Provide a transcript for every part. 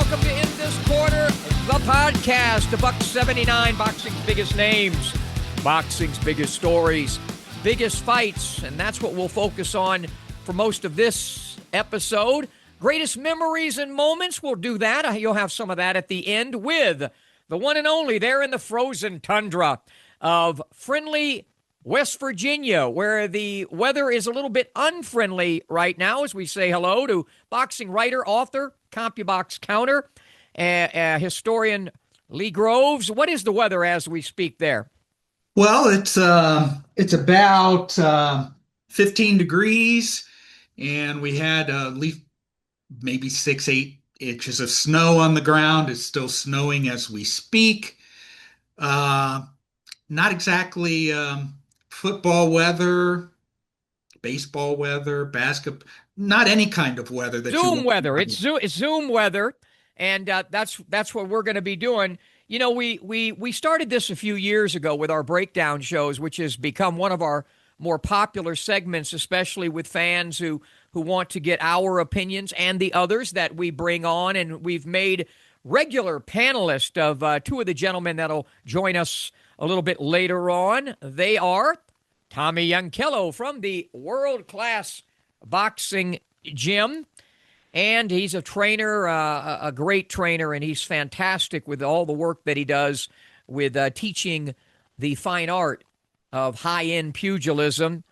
welcome to In This Corner, the podcast, the Buck 79, boxing's biggest names, boxing's biggest stories, biggest fights, and that's what we'll focus on for most of this episode. Greatest memories and moments, we'll do that. You'll have some of that at the end with the one and only there in the frozen tundra of friendly West Virginia, where the weather is a little bit unfriendly right now as we say hello to boxing writer, author, CompuBox counter, historian Lee Groves. What is the weather as we speak there? Well, it's about 15 degrees, and we had at least maybe 6-8 inches of snow on the ground. It's still snowing as we speak. Not exactly football weather, baseball weather, basketball, not any kind of weather that Zoom weather. It's Zoom weather, and that's what we're going to be doing. You know, we started this a few years ago with our breakdown shows, which has become one of our more popular segments, especially with fans who want to get our opinions and the others that we bring on. And we've made regular panelists of two of the gentlemen that'll join us a little bit later on. They are Tommy Yankello from the world-class boxing gym. And he's a trainer, a great trainer, and he's fantastic with all the work that he does with teaching the fine art of high-end pugilism.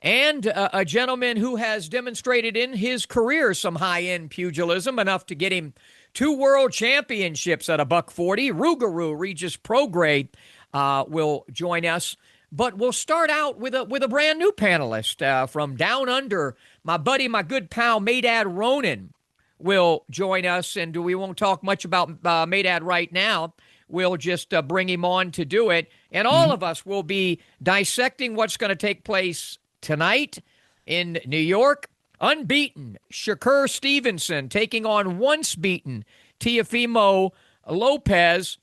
And a gentleman who has demonstrated in his career some high-end pugilism, enough to get him 2 world championships at a $140. Rougarou, Regis Prograis, will join us. But we'll start out with a brand new panelist from down under. My buddy, my good pal, Maydad Ronen will join us, and we won't talk much about Maydad right now. We'll just bring him on to do it, and all of us will be dissecting what's going to take place tonight in New York. Unbeaten Shakur Stevenson taking on once beaten Teofimo Lopez.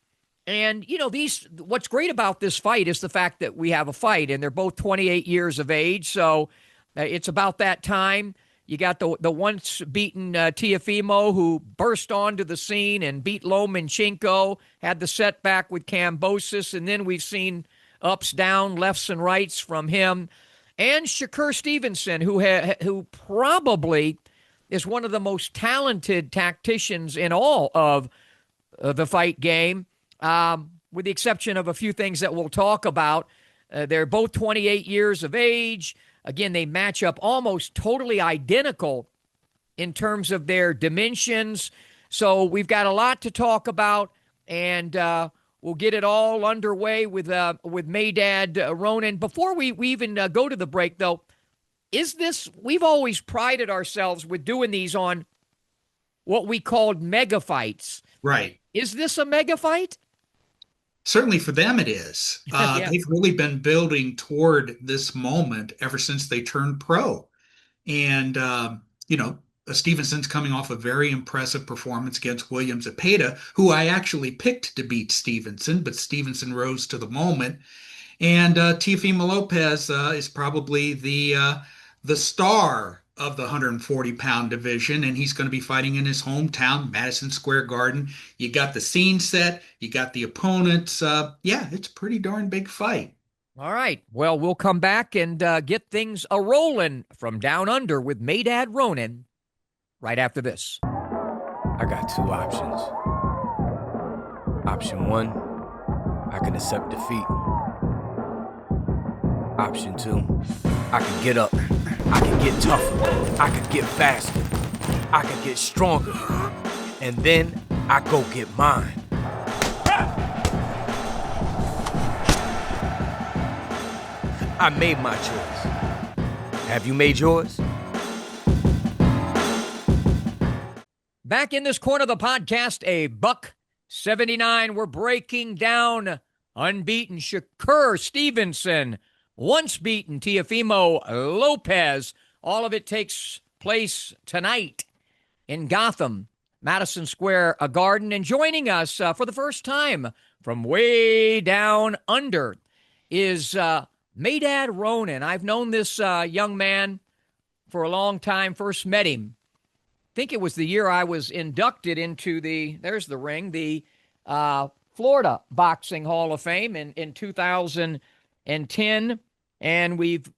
And, you know, what's great about this fight is the fact that we have a fight, and they're both 28 years of age, so it's about that time. You got the once-beaten Teofimo, who burst onto the scene and beat Lomachenko, had the setback with Kambosos, and then we've seen ups, down, lefts, and rights from him. And Shakur Stevenson, who probably is one of the most talented tacticians in all of the fight game. With the exception of a few things that we'll talk about. They're both 28 years of age. Again, they match up almost totally identical in terms of their dimensions. So we've got a lot to talk about, and we'll get it all underway with Maydad Ronen. Before we even go to the break, though, we've always prided ourselves with doing these on what we called mega fights. Right. Is this a mega fight? Certainly for them it is. Yeah. They've really been building toward this moment ever since they turned pro. And, Stevenson's coming off a very impressive performance against Williams Zepeda, who I actually picked to beat Stevenson, but Stevenson rose to the moment. And Teofimo Lopez is probably the star of the 140-pound division, and he's going to be fighting in his hometown, Madison Square Garden. You got the scene set, you got the opponents. It's a pretty darn big fight. All right. Well, we'll come back and get things a-rolling from down under with Maydad Ronen right after this. I got 2 options. Option 1, I can accept defeat. Option 2, I can get up. I can get tougher. I can get faster. I can get stronger. And then I go get mine. I made my choice. Have you made yours? Back in this corner of the podcast, a buck 79. We're breaking down unbeaten Shakur Stevenson, once beaten Teofimo Lopez. All of it takes place tonight in Gotham, Madison Square Garden. And joining us for the first time from way down under is Maydad Ronen. I've known this young man for a long time, first met him think it was the year I was inducted into there's the ring, the Florida Boxing Hall of Fame in 2010. And we've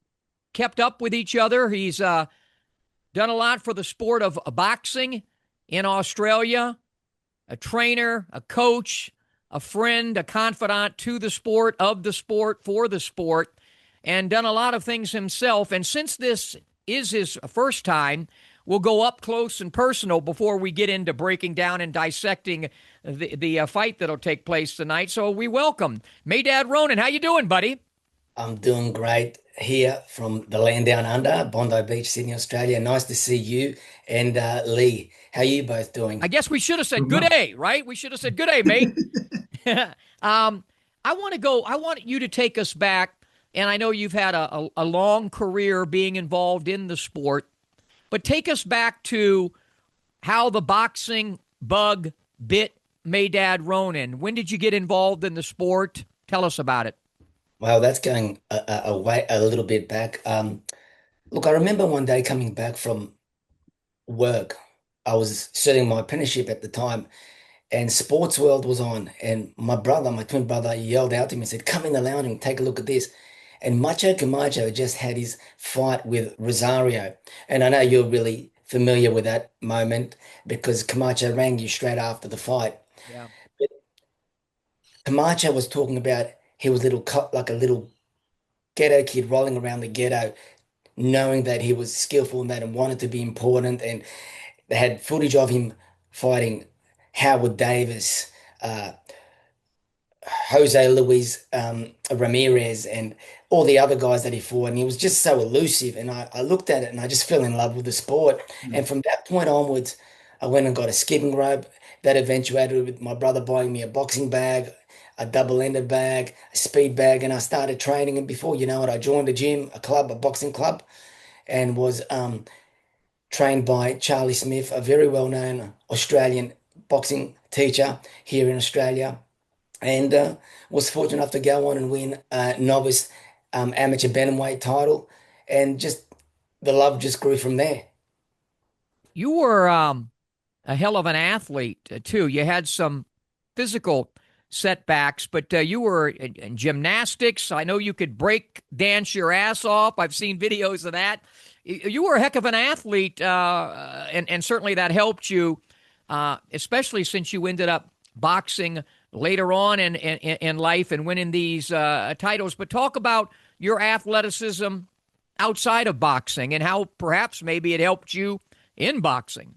kept up with each other. He's done a lot for the sport of boxing in Australia, a trainer, a coach, a friend, a confidant to the sport, of the sport, for the sport, and done a lot of things himself. And since this is his first time, we'll go up close and personal before we get into breaking down and dissecting the fight that'll take place tonight. So we welcome Maydad Ronen. How you doing, buddy? I'm doing great here from the land down under, Bondi Beach, Sydney, Australia. Nice to see you and Lee. How are you both doing? I guess we should have said good day, right? We should have said good day, mate. I want you to take us back, and I know you've had a long career being involved in the sport, but take us back to how the boxing bug bit Maydad Ronen. When did you get involved in the sport? Tell us about it. Well, that's going a little bit back. Look, I remember one day coming back from work. I was serving my apprenticeship at the time, and Sports World was on. And my brother, my twin brother, yelled out to me and said, "Come in the lounge and take a look at this." And Macho Camacho just had his fight with Rosario. And I know you're really familiar with that moment because Camacho rang you straight after the fight. Yeah. But Camacho was talking about he was like a little ghetto kid rolling around the ghetto, knowing that he was skillful in that and wanted to be important. And they had footage of him fighting Howard Davis, Jose Luis Ramirez, and all the other guys that he fought. And he was just so elusive. And I looked at it and I just fell in love with the sport. And from that point onwards, I went and got a skipping rope. That eventuated with my brother buying me a boxing bag, a double-ended bag, a speed bag, and I started training. And before you know it, I joined a gym, a boxing club, and was trained by Charlie Smith, a very well-known Australian boxing teacher here in Australia, and was fortunate enough to go on and win a novice amateur bantamweight title, and just the love just grew from there. You were a hell of an athlete, too. You had some physical setbacks, but you were in gymnastics. I know you could break dance your ass off. I've seen videos of that. You were a heck of an athlete, and certainly that helped you, especially since you ended up boxing later on in life and winning these titles. But talk about your athleticism outside of boxing and how perhaps maybe it helped you in boxing.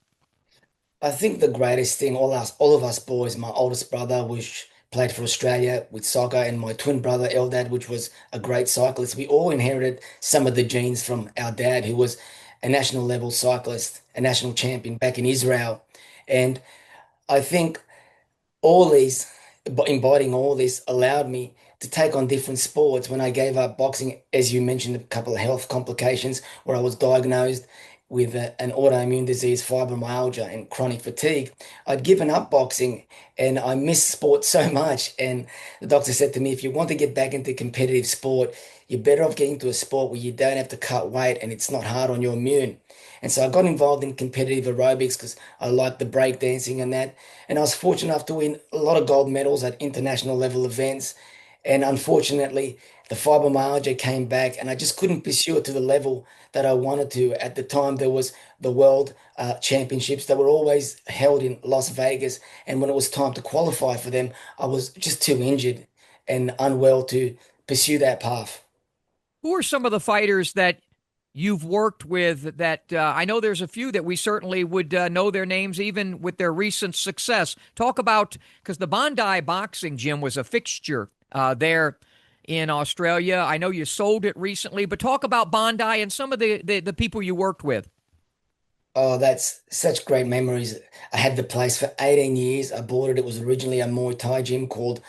I think the greatest thing, all of us boys, my oldest brother, which played for Australia with soccer, and my twin brother Eldad, which was a great cyclist. We all inherited some of the genes from our dad, who was a national level cyclist, a national champion back in Israel. And I think all these, embodying all this, allowed me to take on different sports. When I gave up boxing, as you mentioned, a couple of health complications where I was diagnosed with an autoimmune disease, fibromyalgia, and chronic fatigue, I'd given up boxing and I missed sport so much. And the doctor said to me, if you want to get back into competitive sport, you're better off getting to a sport where you don't have to cut weight and it's not hard on your immune. And so I got involved in competitive aerobics because I liked the breakdancing and that. And I was fortunate enough to win a lot of gold medals at international level events. And unfortunately, the fibromyalgia came back and I just couldn't pursue it to the level that I wanted to. At the time, there was the World Championships that were always held in Las Vegas. And when it was time to qualify for them, I was just too injured and unwell to pursue that path. Who are some of the fighters that you've worked with that I know there's a few that we certainly would know their names even with their recent success? Talk about, because the Bondi Boxing Gym was a fixture there in Australia. I know you sold it recently, but talk about Bondi and some of the people you worked with. Oh, that's such great memories. I had the place for 18 years. I bought it. It was originally a Muay Thai gym called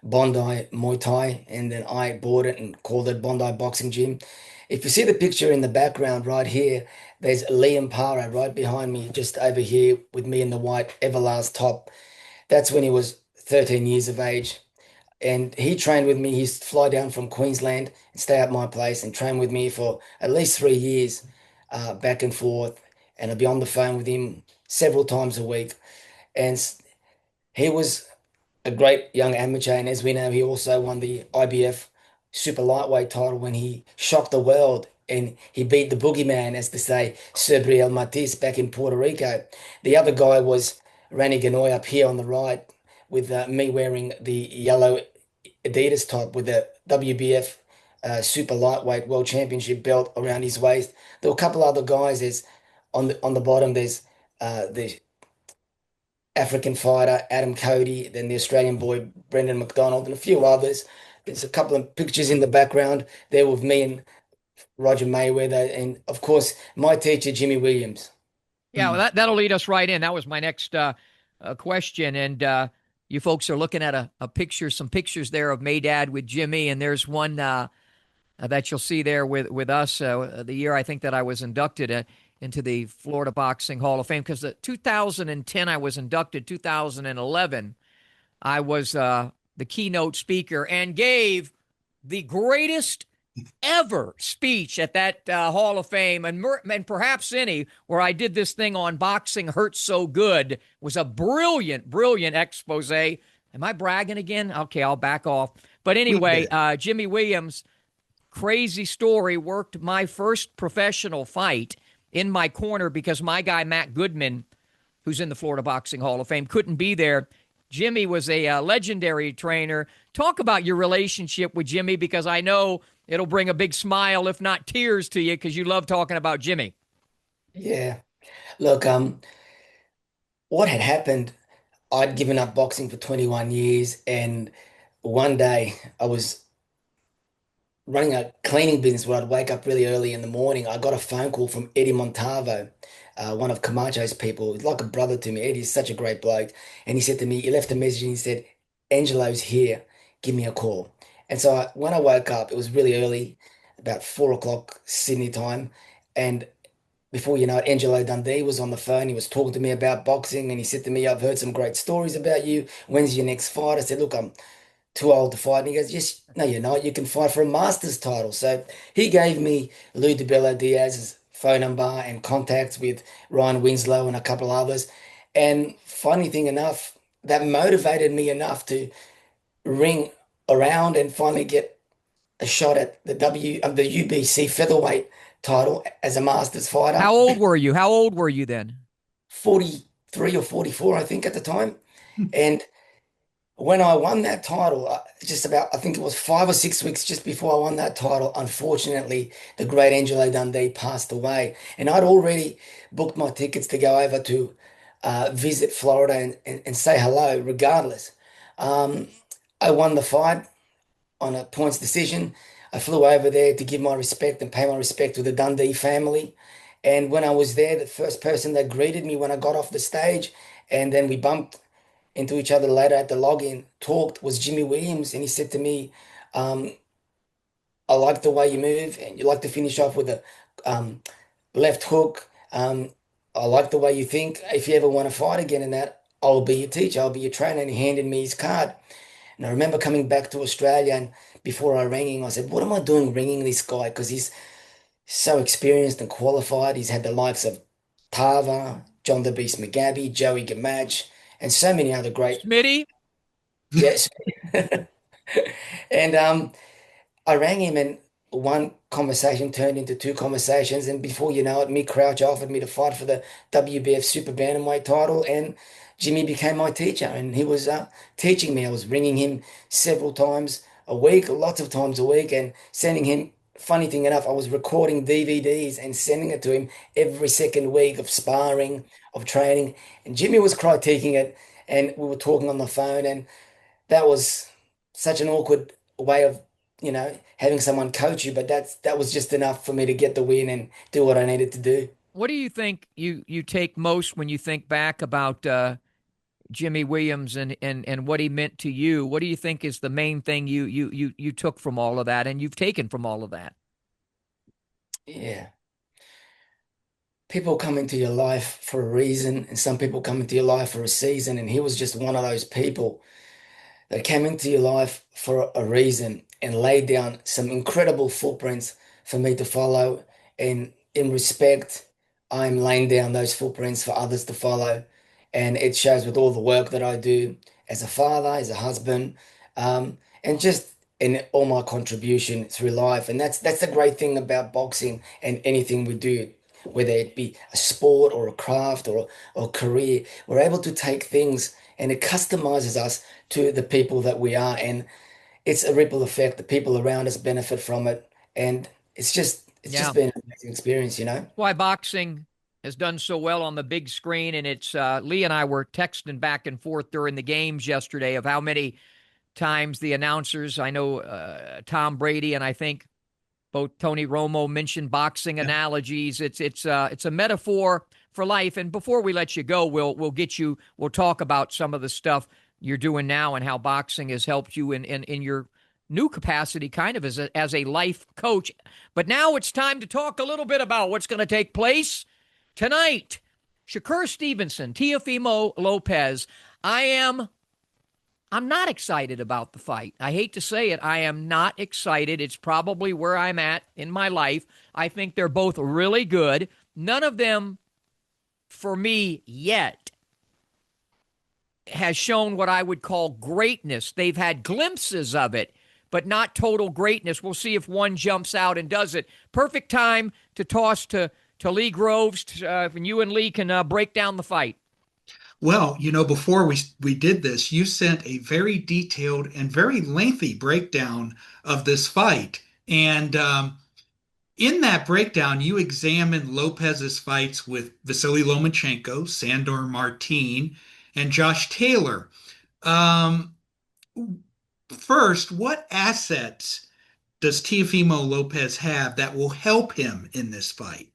Bondi Muay Thai, and then I bought it and called it Bondi Boxing Gym. If you see the picture in the background right here, there's Liam Para right behind me, just over here with me in the white Everlast top. That's when he was 13 years of age. And he trained with me. He used to fly down from Queensland and stay at my place and train with me for at least 3 years, back and forth. And I'd be on the phone with him several times a week. And he was a great young amateur. And as we know, he also won the IBF super lightweight title when he shocked the world and he beat the boogeyman, as to say, Subriel Matiz back in Puerto Rico. The other guy was Rani Ganoy up here on the right with me wearing the yellow Adidas top with the WBF super lightweight world championship belt around his waist. There were a couple other guys. There's on the bottom. There's the African fighter Adam Cody, then the Australian boy Brendan McDonald, and a few others. There's a couple of pictures in the background there with me and Roger Mayweather, and of course my teacher Jimmy Williams. Yeah, well, that'll lead us right in. That was my next question. And you folks are looking at a picture, some pictures there of Maydad with Jimmy. And there's one that you'll see there with us the year I think that I was inducted into the Florida Boxing Hall of Fame. Because the 2010 I was inducted, 2011 I was the keynote speaker and gave the greatest ever speech at that Hall of Fame, and perhaps any, where I did this thing on boxing hurts so good. Was a brilliant, brilliant expose. Am I bragging again? Okay, I'll back off. But anyway, Jimmy Williams, crazy story, worked my first professional fight in my corner because my guy Matt Goodman, who's in the Florida Boxing Hall of Fame, couldn't be there. Jimmy was a legendary trainer. Talk about your relationship with Jimmy, because I know it'll bring a big smile, if not tears, to you, because you love talking about Jimmy. Yeah. Look, what had happened, I'd given up boxing for 21 years, and one day I was running a cleaning business where I'd wake up really early in the morning. I got a phone call from Eddie Montalvo, one of Camacho's people. He's like a brother to me. Eddie's such a great bloke. And he said to me, he left a message and he said, Angelo's here. Give me a call. And so when I woke up, it was really early, about 4 o'clock Sydney time. And before you know it, Angelo Dundee was on the phone. He was talking to me about boxing and he said to me, I've heard some great stories about you. When's your next fight? I said, look, I'm too old to fight. And he goes, yes, no, you're not. You can fight for a master's title. So he gave me Lou DiBello Diaz's phone number and contacts with Ryan Winslow and a couple of others. And funny thing enough, that motivated me enough to ring around and finally get a shot at the UBC featherweight title as a masters fighter. How old were you? How old were you then? 43 or 44, I think, at the time. And when I won that title, just about, I think it was 5 or 6 weeks just before I won that title, unfortunately, the great Angelo Dundee passed away. And I'd already booked my tickets to go over to visit Florida and say hello, regardless. Um, I won the fight on a points decision. I flew over there to give my respect and pay my respect to the Dundee family. And when I was there, the first person that greeted me when I got off the stage, and then we bumped into each other later at the login, talked, was Jimmy Williams. And he said to me, um, I like the way you move and you like to finish off with a left hook. I like the way you think. If you ever want to fight again in that, I'll be your teacher, I'll be your trainer. And he handed me his card. And I remember coming back to Australia, and before I rang him, I said, what am I doing ringing this guy? Because he's so experienced and qualified. He's had the likes of Tava, John the Beast McGabby, Joey Gamach, and so many other great. Smitty? Yes. And I rang him, and one conversation turned into two conversations. And before you know it, Mick Crouch offered me to fight for the WBF Super Bantamweight title. And Jimmy became my teacher, and he was teaching me. I was ringing him several times a week, lots of times a week, and sending him. Funny thing enough, I was recording DVDs and sending it to him every second week of sparring, of training. And Jimmy was critiquing it, and we were talking on the phone, and that was such an awkward way of, having someone coach you, but that was just enough for me to get the win and do what I needed to do. What do you think you take most when you think back about Jimmy Williams and what he meant to you? What do you think is the main thing you took from all of that and you've taken from all of that? Yeah. People come into your life for a reason, and some people come into your life for a season, and he was just one of those people that came into your life for a reason and laid down some incredible footprints for me to follow. And in respect, I'm laying down those footprints for others to follow. And it shows with all the work that I do as a father, as a husband, and just in all my contribution through life. And that's the great thing about boxing and anything we do, whether it be a sport or a craft or career, we're able to take things and it customizes us to the people that we are. And it's a ripple effect. The people around us benefit from it. And it's just Yeah. been an amazing experience, you know? Why boxing has done so well on the big screen. And it's Lee and I were texting back and forth during the games yesterday of how many times the announcers, I know Tom Brady and I think both Tony Romo mentioned boxing Yeah. analogies. It's a metaphor for life. And before we let you go, we'll talk about some of the stuff you're doing now and how boxing has helped you in your new capacity, kind of as a life coach. But now it's time to talk a little bit about what's going to take place tonight. Shakur Stevenson, Teofimo Lopez. I'm not excited about the fight. I hate to say it. I am not excited. It's probably where I'm at in my life. I think they're both really good. None of them, for me, yet has shown what I would call greatness. They've had glimpses of it, but not total greatness. We'll see if one jumps out and does it. Perfect time to toss to Lee Groves, and you and Lee can break down the fight. Well, before we did this, you sent a very detailed and very lengthy breakdown of this fight. And in that breakdown, you examined Lopez's fights with Vasily Lomachenko, Sandor Martin, and Josh Taylor. Um, First, what assets does Teofimo Lopez have that will help him in this fight?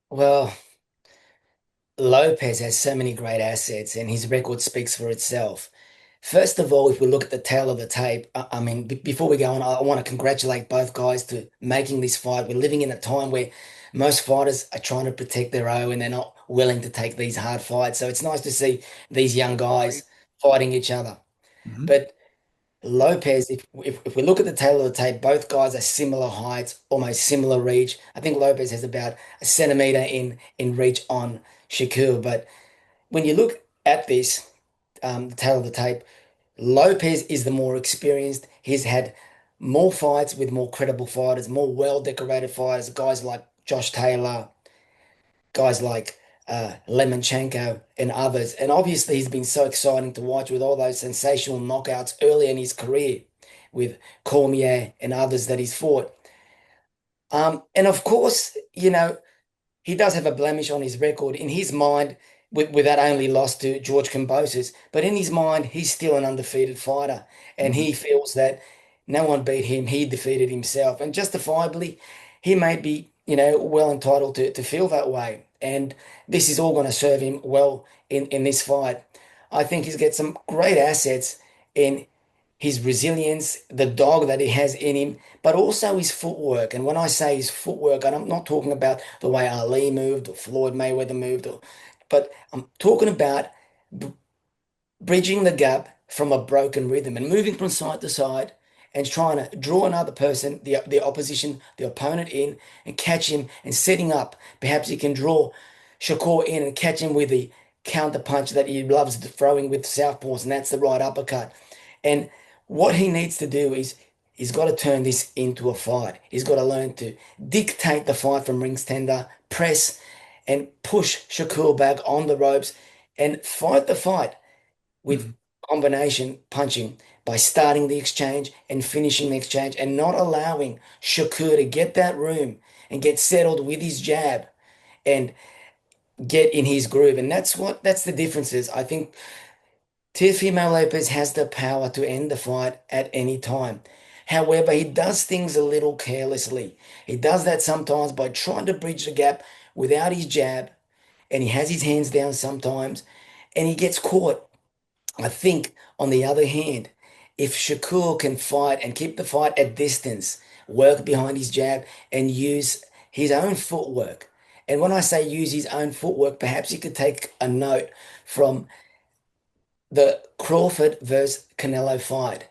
Well, Lopez has so many great assets, and his record speaks for itself. First of all, if we look at the tail of the tape, I mean, before we go on, I want to congratulate both guys to making this fight. We're living in a time where most fighters are trying to protect their own and they're not willing to take these hard fights. So it's nice to see these young guys fighting each other. Mhm. But Lopez, if we look at the tail of the tape, both guys are similar heights, almost similar reach. I think Lopez has about a centimeter in reach on Shakur. But when you look at this, the tail of the tape, Lopez is the more experienced. He's had more fights with more credible fighters, more well-decorated fighters, guys like Josh Taylor, guys like Lemonchenko and others. And obviously, he's been so exciting to watch with all those sensational knockouts early in his career with Cormier and others that he's fought. And of course, he does have a blemish on his record. In his mind, with that only loss to George Kambosos, but in his mind, he's still an undefeated fighter. And Mhm. he feels that no one beat him, he defeated himself. And justifiably, he may be, well entitled to feel that way. And this is all going to serve him well in this fight. I think he's got some great assets in his resilience, the dog that he has in him, but also his footwork. And when I say his footwork, and I'm not talking about the way Ali moved or Floyd Mayweather moved, but I'm talking about b- bridging the gap from a broken rhythm and moving from side to side and trying to draw another person, the opposition, the opponent in and catch him and setting up. Perhaps he can draw Shakur in and catch him with the counter punch that he loves throwing with southpaws, and that's the right uppercut. And what he needs to do is he's got to turn this into a fight. He's got to learn to dictate the fight from rings tender, press and push Shakur back on the ropes and fight the fight with Mhm. combination punching by starting the exchange and finishing the exchange and not allowing Shakur to get that room and get settled with his jab and get in his groove. And that's the differences. I think Teofimo Lopez has the power to end the fight at any time. However, he does things a little carelessly. He does that sometimes by trying to bridge the gap without his jab, and he has his hands down sometimes, and he gets caught. I think, on the other hand, if Shakur can fight and keep the fight at distance, work behind his jab, and use his own footwork, and when I say use his own footwork, perhaps he could take a note from the Crawford versus Canelo fight.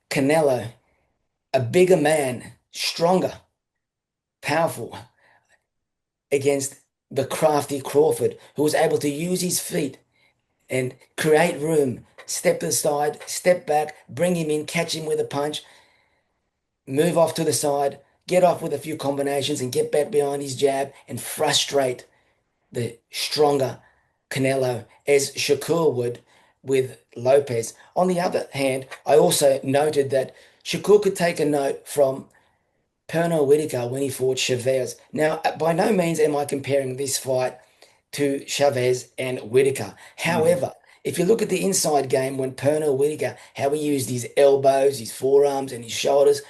Canelo, a bigger man, stronger, powerful, against the crafty Crawford, who was able to use his feet and create room, step to the side, step back, bring him in, catch him with a punch, move off to the side, get off with a few combinations and get back behind his jab and frustrate the stronger Canelo as Shakur would with Lopez. On the other hand, I also noted that Shakur could take a note from Pernell Whitaker when he fought Chavez. Now, by no means am I comparing this fight to Chavez and Whitaker. Mhm. However, if you look at the inside game when Pernell Whitaker, how he used his elbows, his forearms, and his shoulders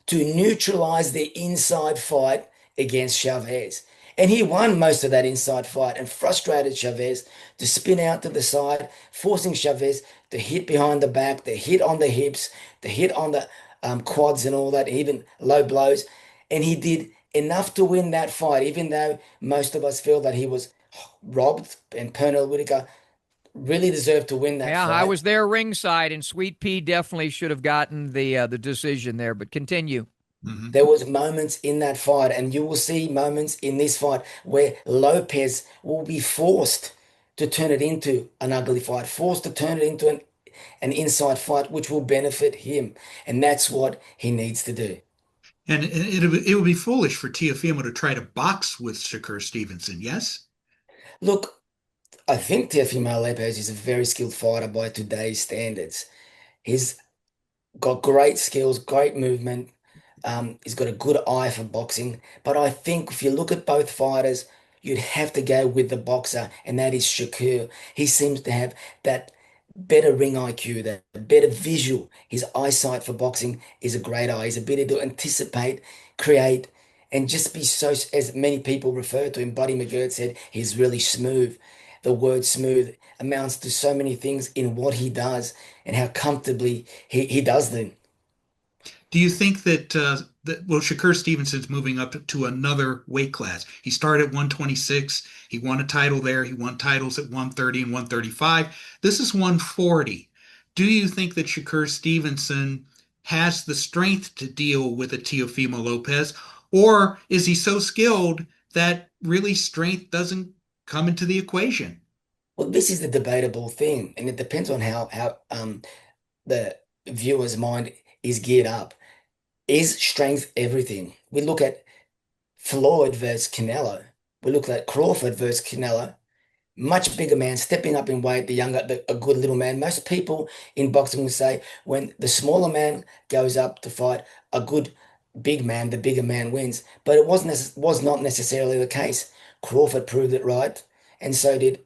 to neutralize the inside fight against Chavez. And he won most of that inside fight and frustrated Chavez to spin out to the side, forcing Chavez to hit behind the back, to hit on the hips, to hit on the quads and all that, even low blows. And he did enough to win that fight, even though most of us feel that he was robbed and Pernell Whitaker really deserved to win that Yeah, I fight. was there ringside, and Sweet Pea definitely should have gotten the decision there. But continue. Mhm. There was moments in that fight, and you will see moments in this fight where Lopez will be forced to turn it into an ugly fight, forced to turn it into an inside fight, which will benefit him. And that's what he needs to do. And it would be foolish for Teofimo to try to box with Shakur Stevenson, yes? Look, I think Teofimo Lopez is a very skilled fighter by today's standards. He's got great skills, great movement. He's got a good eye for boxing. But I think if you look at both fighters, you'd have to go with the boxer, and that is Shakur. He seems to have that better ring IQ, that better visual. His eyesight for boxing is a great eye. His ability to anticipate, create, and just be so, as many people refer to him. Buddy McGirt said he's really smooth. The word smooth amounts to so many things in what he does and how comfortably he does them. Do you think well, Shakur Stevenson's moving up to another weight class? He started at 126. He won a title there. He won titles at 130 and 135. This is 140. Do you think that Shakur Stevenson has the strength to deal with a Teofimo Lopez, or is he so skilled that really strength doesn't come into the equation? Well, this is the debatable thing, and it depends on how the viewer's mind is geared up. Is strength everything? We look at Floyd versus Canelo. We look at Crawford versus Canelo. Much bigger man stepping up in weight, a good little man. Most people in boxing will say when the smaller man goes up to fight a good big man, the bigger man wins. But it was not necessarily the case. Crawford proved it right, and so did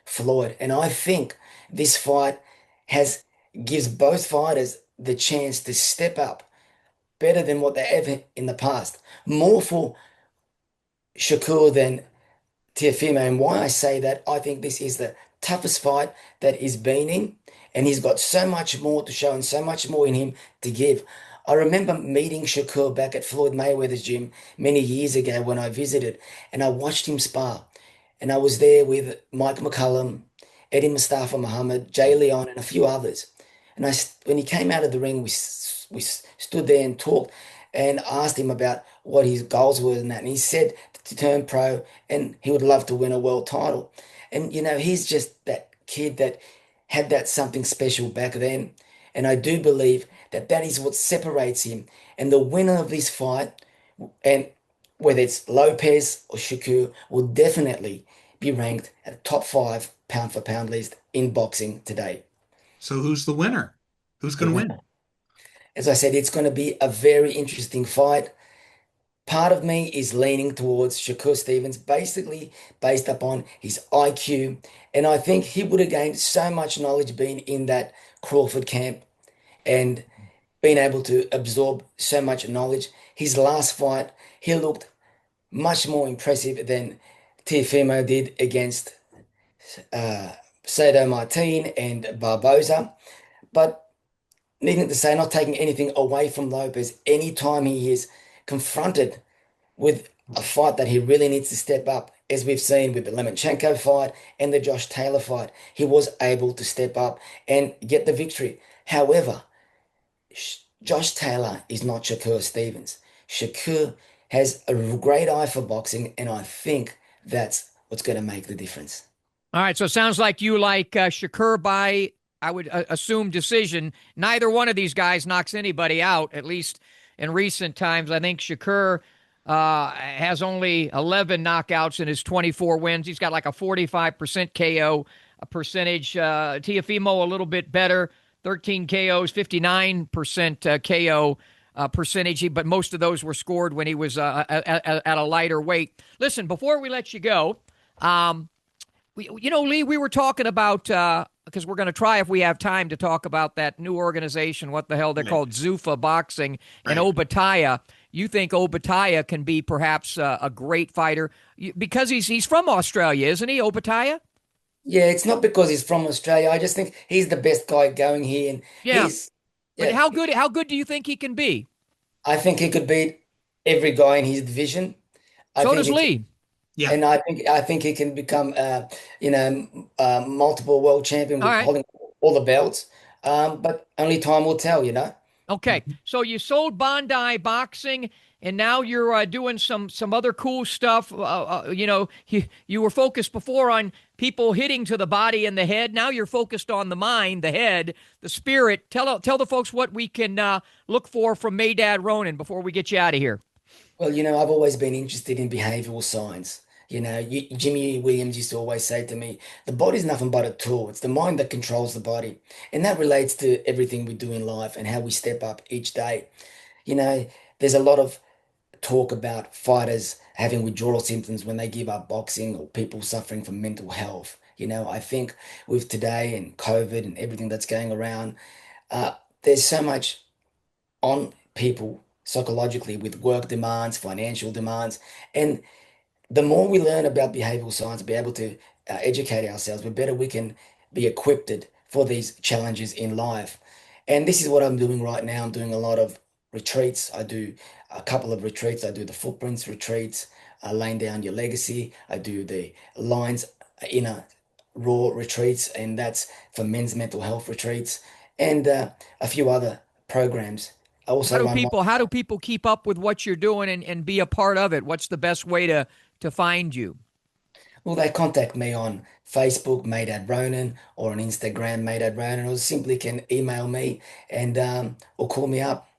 Floyd. And I think this fight has gives both fighters the chance to step up better than what they ever in the past. More for Shakur than Teofimo. And why I say that, I think this is the toughest fight that he's been in, and he's got so much more to show and so much more in him to give. I remember meeting Shakur back at Floyd Mayweather's gym many years ago when I visited, and I watched him spar. And I was there with Mike McCullum, Eddie Mustafa Muhammad, Jay Leon, and a few others. And when he came out of the ring, we stood there and talked and asked him about what his goals were and that. And he said to turn pro and he would love to win a world title. And, he's just that kid that had that something special back then. And I do believe that that is what separates him. And the winner of this fight, and whether it's Lopez or Shakur, will definitely be ranked at the top five pound for pound list in boxing today. So who's the winner? Who's The going to win? winner. As I said, it's going to be a very interesting fight. Part of me is leaning towards Shakur Stevens, basically based upon his IQ. And I think he would have gained so much knowledge being in that Crawford camp and being able to absorb so much knowledge. His last fight, he looked much more impressive than Teofimo did against uh, Sado Martin and Barboza. But needing to say, not taking anything away from Lopez, anytime he is confronted with a fight that he really needs to step up, as we've seen with the Lomachenko fight and the Josh Taylor fight, he was able to step up and get the victory. However, Josh Taylor is not Shakur Stevens. Shakur has a great eye for boxing, and I think that's what's going to make the difference. All right, so it sounds like you like Shakur by, I would assume, decision. Neither one of these guys knocks anybody out, at least in recent times. I think Shakur has only 11 knockouts in his 24 wins. He's got like a 45% KO percentage. Teofimo a little bit better, 13 KOs, 59% KO percentage, but most of those were scored when he was at a lighter weight. Listen, before we let you go, Lee, we were talking about, because we're going to try, if we have time, to talk about that new organization, what the hell they're called, Zuffa Boxing, and Obitaya. You think Obitaya can be perhaps a great fighter because he's from Australia, isn't he, Obitaya? Yeah, it's not because he's from Australia. I just think he's the best guy going here, and Yeah. he's But yeah. how good do you think he can be? I think he could beat every guy in his division. I So think does he Lee. Yeah. And I think he can become, multiple world champion All with right. holding all the belts. But only time will tell, you know. Okay, so you sold Bondi Boxing, and now you're doing some other cool stuff. You were focused before on people hitting to the body and the head. Now you're focused on the mind, the head, the spirit. Tell the folks what we can look for from Maydad Ronen before we get you out of here. Well, I've always been interested in behavioral science. Jimmy Williams used to always say to me, the body's nothing but a tool. It's the mind that controls the body. And that relates to everything we do in life and how we step up each day. You know, there's a lot of talk about fighters having withdrawal symptoms when they give up boxing or people suffering from mental health. I think with today and COVID and everything that's going around, there's so much on people psychologically with work demands, financial demands, and the more we learn about behavioral science, be able to educate ourselves, the better we can be equipped for these challenges in life. And this is what I'm doing right now. I'm doing a lot of retreats. I do a couple of retreats. I do the footprints retreats, laying down your legacy. I do the lines inner raw retreats, and that's for men's mental health retreats, and a few other programs. I How also do run one. people keep up with what you're doing and be a part of it? What's the best way to find you? Well, they contact me on Facebook, Maydad Ronen, or on Instagram, Maydad Ronen, or simply can email me and or call me up.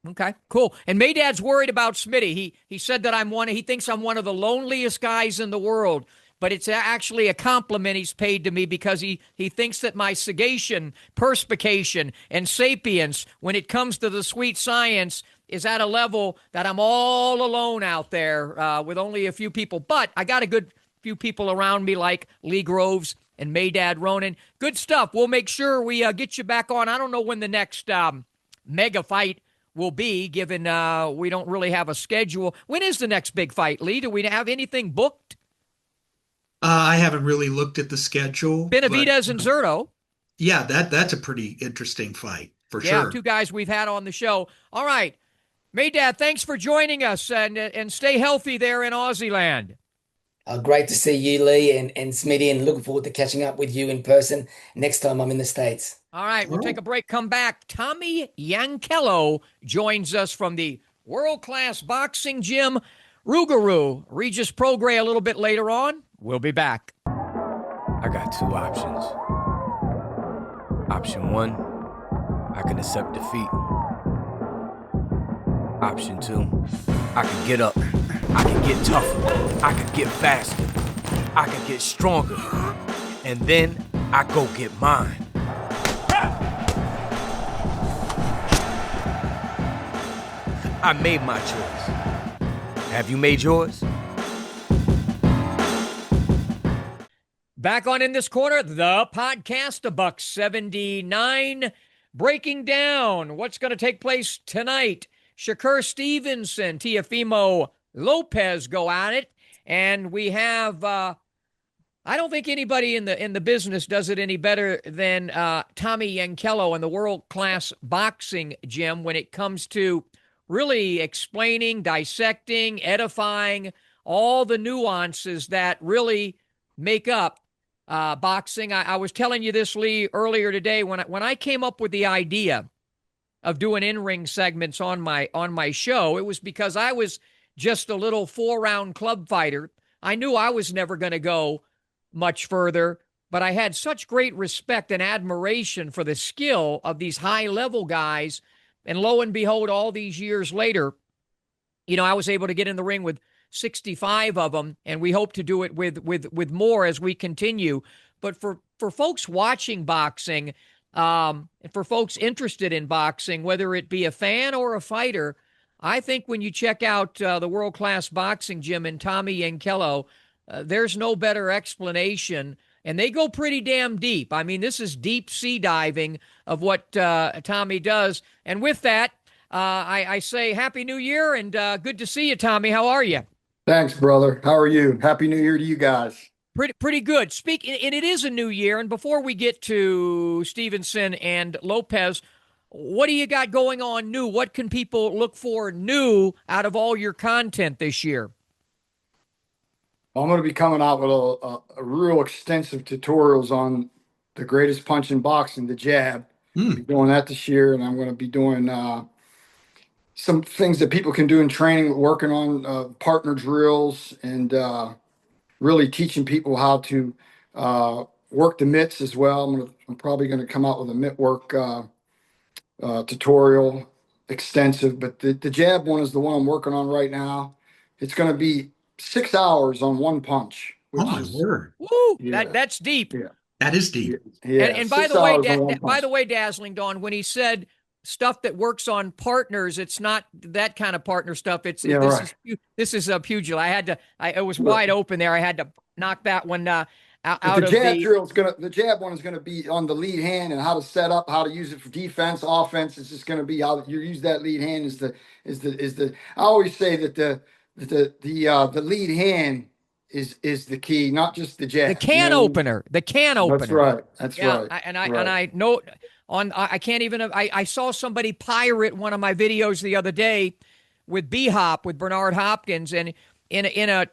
Okay, cool. And Maydad's worried about Smitty. He said that he thinks I'm one of the loneliest guys in the world, but it's actually a compliment he's paid to me because he thinks that my sagation, perspication, and sapience, when it comes to the sweet science, is at a level that I'm all alone out there with only a few people. But I got a good few people around me like Lee Groves and Maydad Ronen. Good stuff. We'll make sure we get you back on. I don't know when the next mega fight will be, given we don't really have a schedule. When is the next big fight, Lee? Do we have anything booked? I haven't really looked at the schedule, but Benavidez and Zerto. yeah, that's a pretty interesting fight for Yeah, sure. two guys we've had on the show. All right. Maydad, thanks for joining us, and stay healthy there in Aussie land. Great to see you, Lee, and Smitty, and looking forward to catching up with you in person next time I'm in the States. All right, we'll All take right. a break, come back. Tommy Yankello joins us from the world-class boxing gym, Rougarou. Regis Prograis a little bit later on. We'll be back. I got two options. Option one, I can accept defeat. Option two, I can get up. I can get tougher. I can get faster. I can get stronger. And then I go get mine. I made my choice. Have you made yours? Back on In This Corner, the podcast, $179, breaking down what's going to take place tonight. Shakur Stevenson, Teofimo Lopez go at it, and we have I don't think anybody in the business does it any better than Tommy Yankello in the world-class boxing gym when it comes to really explaining, dissecting, edifying all the nuances that really make up boxing. I was telling you this, Lee, earlier today when I came up with the idea of doing in-ring segments on my show. It was because I was just a little 4-round club fighter I knew I was never going to go much further, but I had such great respect and admiration for the skill of these high level guys. And lo and behold, all these years later, I was able to get in the ring with 65 of them, and we hope to do it with more as we continue. But for folks watching boxing, and for folks interested in boxing, whether it be a fan or a fighter, I think when you check out the World Class Boxing Gym and Tommy Yankello, there's no better explanation. And they go pretty damn deep. I mean, this is deep sea diving of what Tommy does. And with that, I say Happy New Year and good to see you, Tommy. How are you? Thanks, brother. How are you? Happy New Year to you guys. Pretty good. And it is a new year. And before we get to Stevenson and Lopez, what do you got going on new? What can people look for new out of all your content this year? I'm going to be coming out with a real extensive tutorials on the greatest punch in boxing, the jab. Be doing that this year, and I'm going to be doing some things that people can do in training, working on partner drills, and really teaching people how to work the mitts as well. I'm probably going to come out with a mitt work tutorial, extensive, but the jab one is the one I'm working on right now. It's going to be 6 hours on one punch. Oh my word! Woo! Yeah. That's deep. Yeah. That is deep. Yeah. And by the way, Dazzling Dawn, when he said stuff that works on partners, it's not that kind of partner stuff. This is a pugil. It was wide open there. I had to knock that one out the of jab drill is the jab one is gonna be on the lead hand and how to set up, how to use it for defense, offense. It's just gonna be how you use that lead hand is the I always say that the lead hand is the key, not just the jab. The can opener. The can opener. That's right. That's right. And I know I can't even. I saw somebody pirate one of my videos the other day with B-Hop with Bernard Hopkins, and in a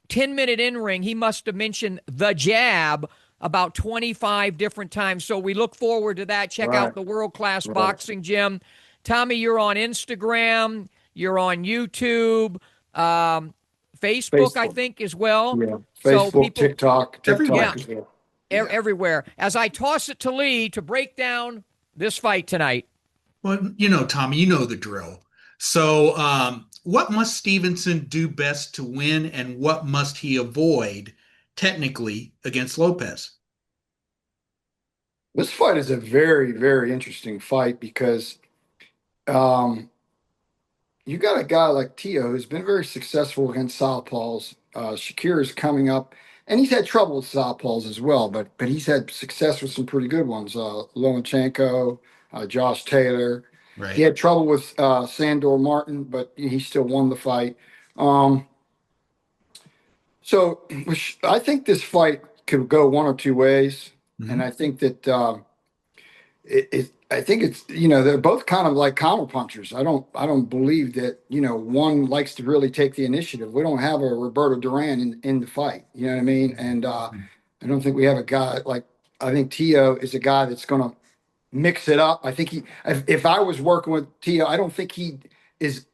10-minute in-ring, he must have mentioned the jab about 25 different times. So we look forward to that. Check out the World Class Boxing Gym. Tommy, you're on Instagram. You're on YouTube. Facebook, I think, as well. Yeah. Facebook, TikTok everywhere. As well. Everywhere. As I toss it to Lee to break down this fight tonight. Well, Tommy, you know the drill. So, what must Stevenson do best to win, and what must he avoid technically against Lopez? This fight is a very, very interesting fight because you got a guy like Teo who's been very successful against southpaws. Shakur is coming up, and he's had trouble with southpaws as well, but he's had success with some pretty good ones. Lomachenko, Josh Taylor. Right. He had trouble with Sandor Martin, but he still won the fight. So I think this fight could go one or two ways, and I think that I think it's they're both kind of like counterpunchers. I don't believe that one likes to really take the initiative. We don't have a Roberto Duran in the fight. You know what I mean? And I don't think we have a guy I think Teo is a guy that's going to mix it up. I think if I was working with Teo, I don't think he is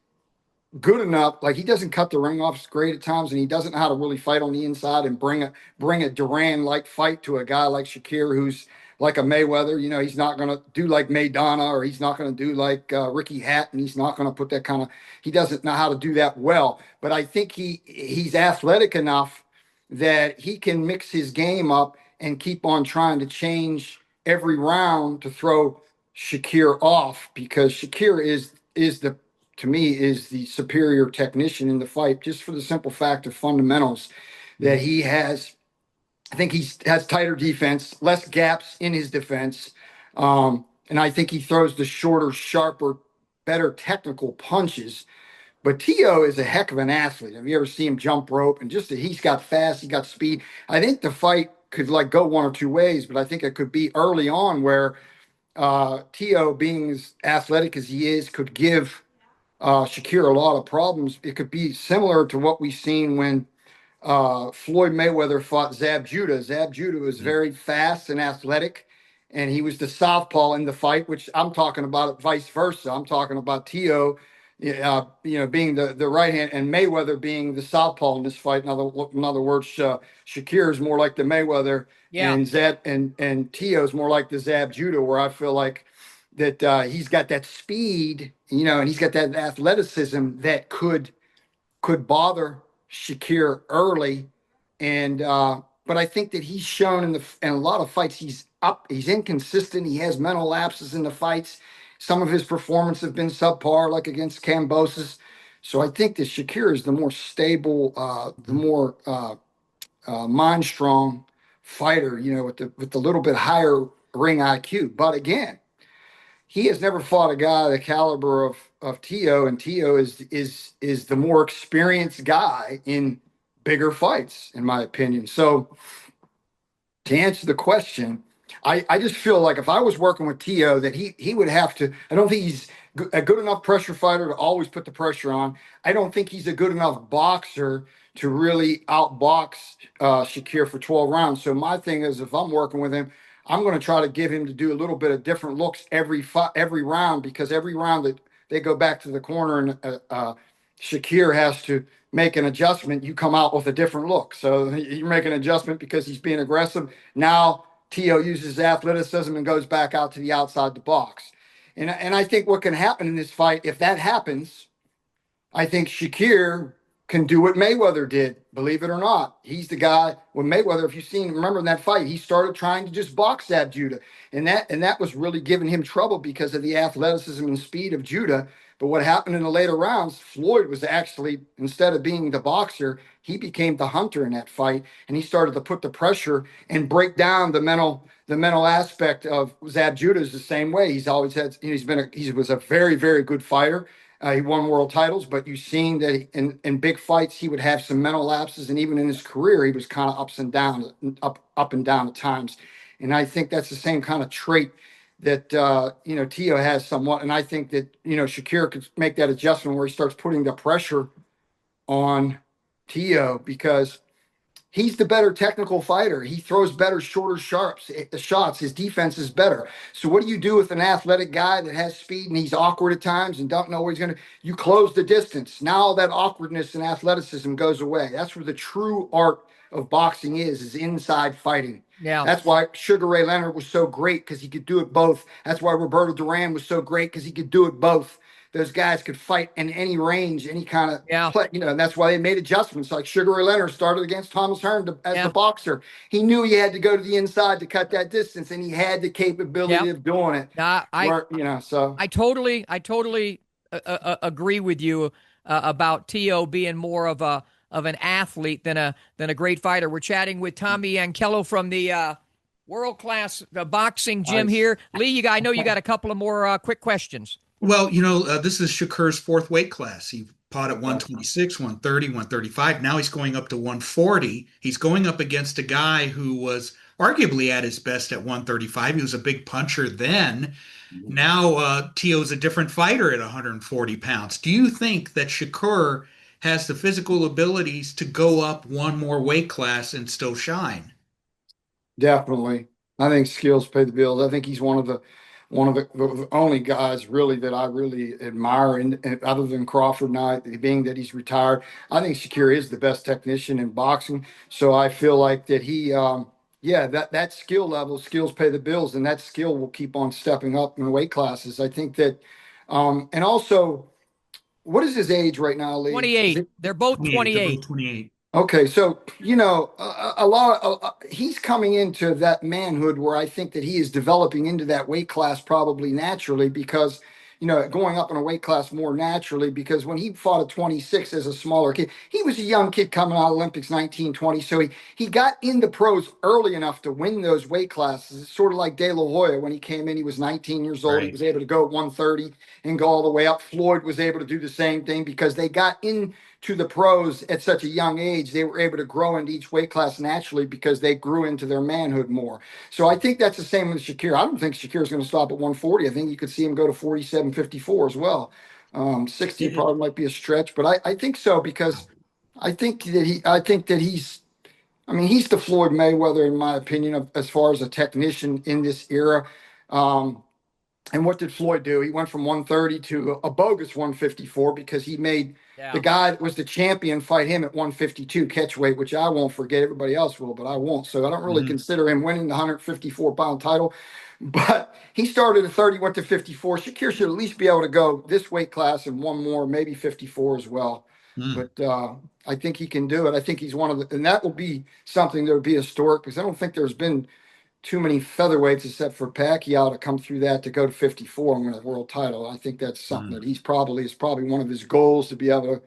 good enough. Like, he doesn't cut the ring off great at times, and he doesn't know how to really fight on the inside and bring a Duran-like fight to a guy like Shakur, who's like a Mayweather. He's not going to do like Maydad, or he's not going to do like Ricky Hatton. He's not going to put that kind of, he doesn't know how to do that well. But I think he's athletic enough that he can mix his game up and keep on trying to change every round to throw Shakur off, because Shakur to me is the superior technician in the fight, just for the simple fact of fundamentals that he has. I think he has tighter defense, less gaps in his defense. And I think he throws the shorter, sharper, better technical punches. But Teo is a heck of an athlete. Have you ever seen him jump rope? And he's got fast, he got speed. I think the fight could go one or two ways, but I think it could be early on where Teo, being as athletic as he is, could give Shakur a lot of problems. It could be similar to what we've seen when Floyd Mayweather fought Zab Judah. Zab Judah was very fast and athletic, and he was the southpaw in the fight, which I'm talking about vice versa. I'm talking about Teo being the right hand, and Mayweather being the southpaw in this fight. In other words, Shakir is more like the Mayweather, Yeah. and Zab and Tio is more like the Zab Judah, where I feel like that he's got that speed, and he's got that athleticism that could bother Shakir early, and but I think that he's shown in a lot of fights he's inconsistent. He has mental lapses in the fights. Some of his performances have been subpar, like against Kambosos. So I think that Shakir is the more stable, the more mind strong fighter. With the little bit higher ring IQ. But again, he has never fought a guy the caliber of Tio, and Tio is the more experienced guy in bigger fights, in my opinion. So to answer the question, I just feel like if I was working with Tio, that he would have to. I don't think he's a good enough pressure fighter to always put the pressure on. I don't think he's a good enough boxer to really outbox Shakir for 12 rounds. So my thing is, if I'm working with him, I'm going to try to give him to do a little bit of different looks every round, because every round that they go back to the corner and Shakir has to make an adjustment, you come out with a different look. So you make an adjustment because he's being aggressive. Now Tio uses athleticism and goes back out to the outside the box. And I think what can happen in this fight, if that happens, I think Shakir can do what Mayweather did, believe it or not. He's the guy when Mayweather, if you've seen, remember in that fight, he started trying to just box at Judah. And that was really giving him trouble because of the athleticism and speed of Judah. But what happened in the later rounds, Floyd was actually, instead of being the boxer, he became the hunter in that fight. And he started to put the pressure and break down the mental aspect of Zab Judah is the same way. He's always had, he was a very, very good fighter. He won world titles, but you've seen that in big fights, he would have some mental lapses. And even in his career, he was kind of up and down at times. And I think that's the same kind of trait that, Tio has somewhat. And I think that, Shakir could make that adjustment where he starts putting the pressure on Tio, because he's the better technical fighter. He throws better, shorter shots. His defense is better. So what do you do with an athletic guy that has speed and he's awkward at times and don't know where he's going to? You close the distance. Now that awkwardness and athleticism goes away. That's where the true art of boxing is inside fighting. Yeah. That's why Sugar Ray Leonard was so great, because he could do it both. That's why Roberto Duran was so great, because he could do it both. Those guys could fight in any range, any kind of play, and that's why they made adjustments. Like Sugar Ray Leonard started against Thomas Hearn as the boxer. He knew he had to go to the inside to cut that distance, and he had the capability of doing it. I totally agree with you about Tio being more of an athlete than a great fighter. We're chatting with Tommy Yankello from the world-class boxing gym here. Lee, I know you got a couple of more quick questions. Well, this is Shakur's fourth weight class. He fought at 126, 130, 135. Now he's going up to 140. He's going up against a guy who was arguably at his best at 135. He was a big puncher then. Now Tio's a different fighter at 140 pounds. Do you think that Shakur has the physical abilities to go up one more weight class and still shine? Definitely. I think skills pay the bills. I think he's one of the only guys really that I really admire, and other than Crawford, now being that he's retired. I think Shakir is the best technician in boxing. So I feel like that he, that skill level, skills pay the bills, and that skill will keep on stepping up in weight classes. I think that, and also, what is his age right now, Lee? 28. They're both 28. They're both 28. Okay, so he's coming into that manhood where I think that he is developing into that weight class probably naturally, because going up in a weight class more naturally, because when he fought at 26 as a smaller kid, he was a young kid coming out of Olympics 1920. So he got into pros early enough to win those weight classes. It's sort of like De La Hoya. When he came in, he was 19 years old. Right. He was able to go at 130 and go all the way up. Floyd was able to do the same thing because they got into the pros at such a young age. They were able to grow into each weight class naturally because they grew into their manhood more. So I think that's the same with Shakir. I don't think Shakir is going to stop at 140. I think you could see him go to 47, 54 as well. 60 probably might be a stretch, but I think so, because I think that he's the Floyd Mayweather, in my opinion, as far as a technician in this era. And what did Floyd do? He went from 130 to a bogus 154 because he made the Yeah. guy that was the champion fight him at 152 catch weight, which I won't forget. Everybody else will, but I won't. So I don't really consider him winning the 154-pound title. But he started at 30, went to 54. Shakir should at least be able to go this weight class and one more, maybe 54 as well. But I think he can do it. I think he's one of the, and that will be something that would be historic because I don't think there's been too many featherweights except for Pacquiao to come through that to go to 54 and win a world title. I think that's something that is probably one of his goals to be able to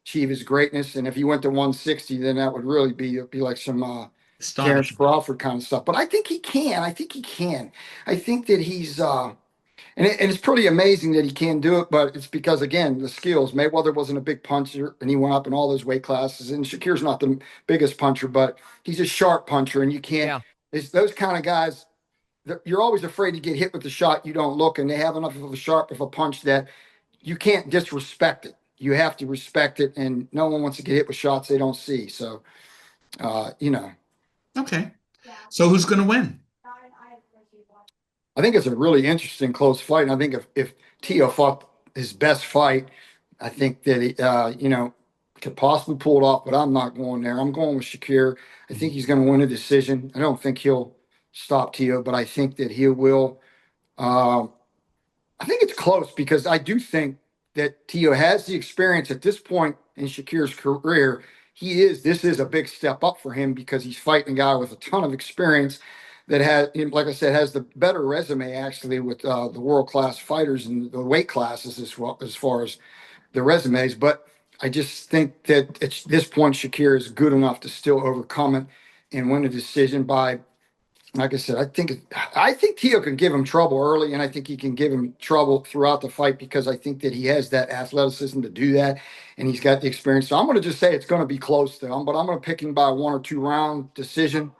achieve his greatness. And if he went to 160, then that would really be like some Terrence Astonishing. Crawford kind of stuff. But I think he can. I think he can. I think that he's and it's pretty amazing that he can do it, but it's because, again, the skills. Mayweather wasn't a big puncher, and he went up in all those weight classes. And Shakir's not the biggest puncher, but he's a sharp puncher, and you can't. Yeah. It's those kind of guys. You're always afraid to get hit with the shot. You don't look, and they have enough of a sharp of a punch that you can't disrespect it. You have to respect it, and no one wants to get hit with shots they don't see. So, you know. Okay. So who's going to win? I think it's a really interesting close fight. And I think if Teo fought his best fight, I think that he, could possibly pull it off, but I'm not going there. I'm going with Shakir. I think he's going to win a decision. I don't think he'll stop Teo, but I think that he will. I think it's close because I do think that Teo has the experience at this point in Shakir's career. This is a big step up for him because he's fighting a guy with a ton of experience that has, like I said, has the better resume actually with the world-class fighters and the weight classes as well as far as the resumes. But I just think that at this point, Shakir is good enough to still overcome it and win a decision by, like I said, I think Teo can give him trouble early, and I think he can give him trouble throughout the fight because I think that he has that athleticism to do that, and he's got the experience. So I'm going to just say it's going to be close to him, but I'm going to pick him by 1 or 2 round decision.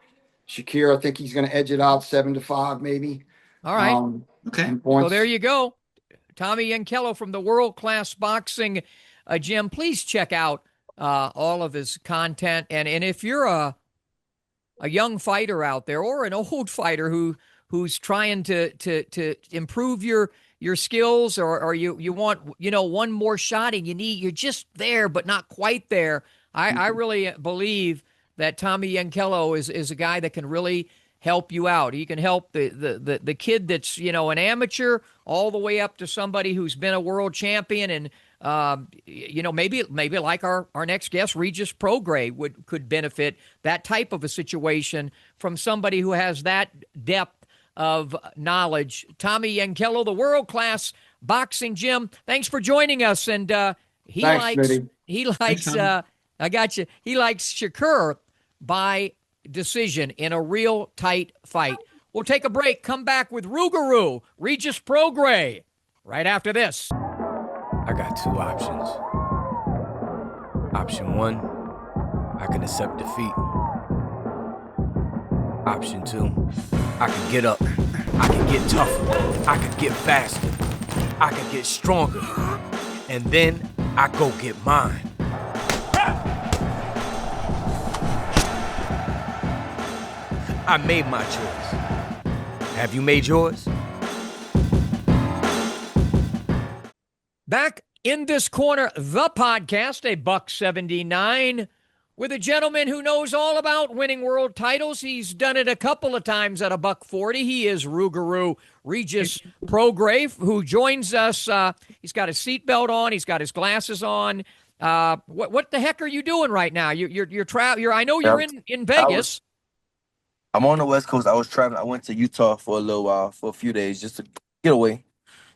Shakir, I think he's going to edge it out 7-5, maybe. All right. Okay. So there you go. Tommy Yankello from the World Class Boxing Gym. Please check out all of his content. And if you're a young fighter out there or an old fighter who's trying to improve your skills or you want, one more shot and you're just there but not quite there, I really believe that Tommy Yankello is a guy that can really help you out. He can help the kid that's, an amateur all the way up to somebody who's been a world champion. And, maybe like our next guest, Regis Prograis could benefit that type of a situation from somebody who has that depth of knowledge. Tommy Yankello, the World Class Boxing Gym. Thanks for joining us. And he likes I got you. He likes Shakur by decision in a real tight fight. We'll take a break, come back with Rougarou, Regis Prograis, right after this. I got 2 options. Option 1, I can accept defeat. Option 2, I can get up. I can get tougher. I can get faster. I can get stronger. And then I go get mine. I made my choice. Have you made yours? Back in this corner, the podcast, a $179, with a gentleman who knows all about winning world titles. He's done it a couple of times at a $140. He is Rougarou, Regis Prograis, who joins us. He's got his seatbelt on. He's got his glasses on. What the heck are you doing right now? I know you're in Vegas. I'm on the West Coast. I was traveling. I went to Utah for a little while, for a few days, just to get away.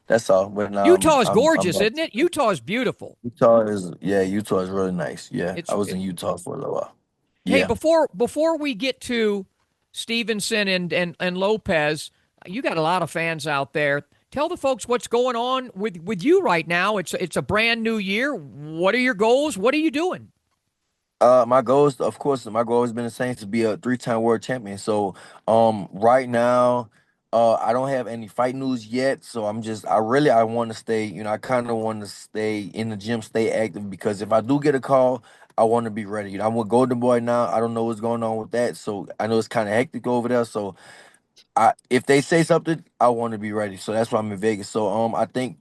That's all. But Utah is gorgeous, isn't it? Utah is beautiful. Utah is really nice. Yeah, I was in Utah for a little while. Hey, Yeah. before we get to Stevenson and Lopez, you got a lot of fans out there. Tell the folks what's going on with you right now. It's a brand new year. What are your goals? What are you doing? My goals, of course, my goal has been the same, to be a 3-time world champion. So, right now, I don't have any fight news yet. So I want to stay, I kind of want to stay in the gym, stay active, because if I do get a call, I want to be ready. I'm with Golden Boy now. I don't know what's going on with that. So I know it's kind of hectic over there. So If they say something, I want to be ready. So that's why I'm in Vegas. So I think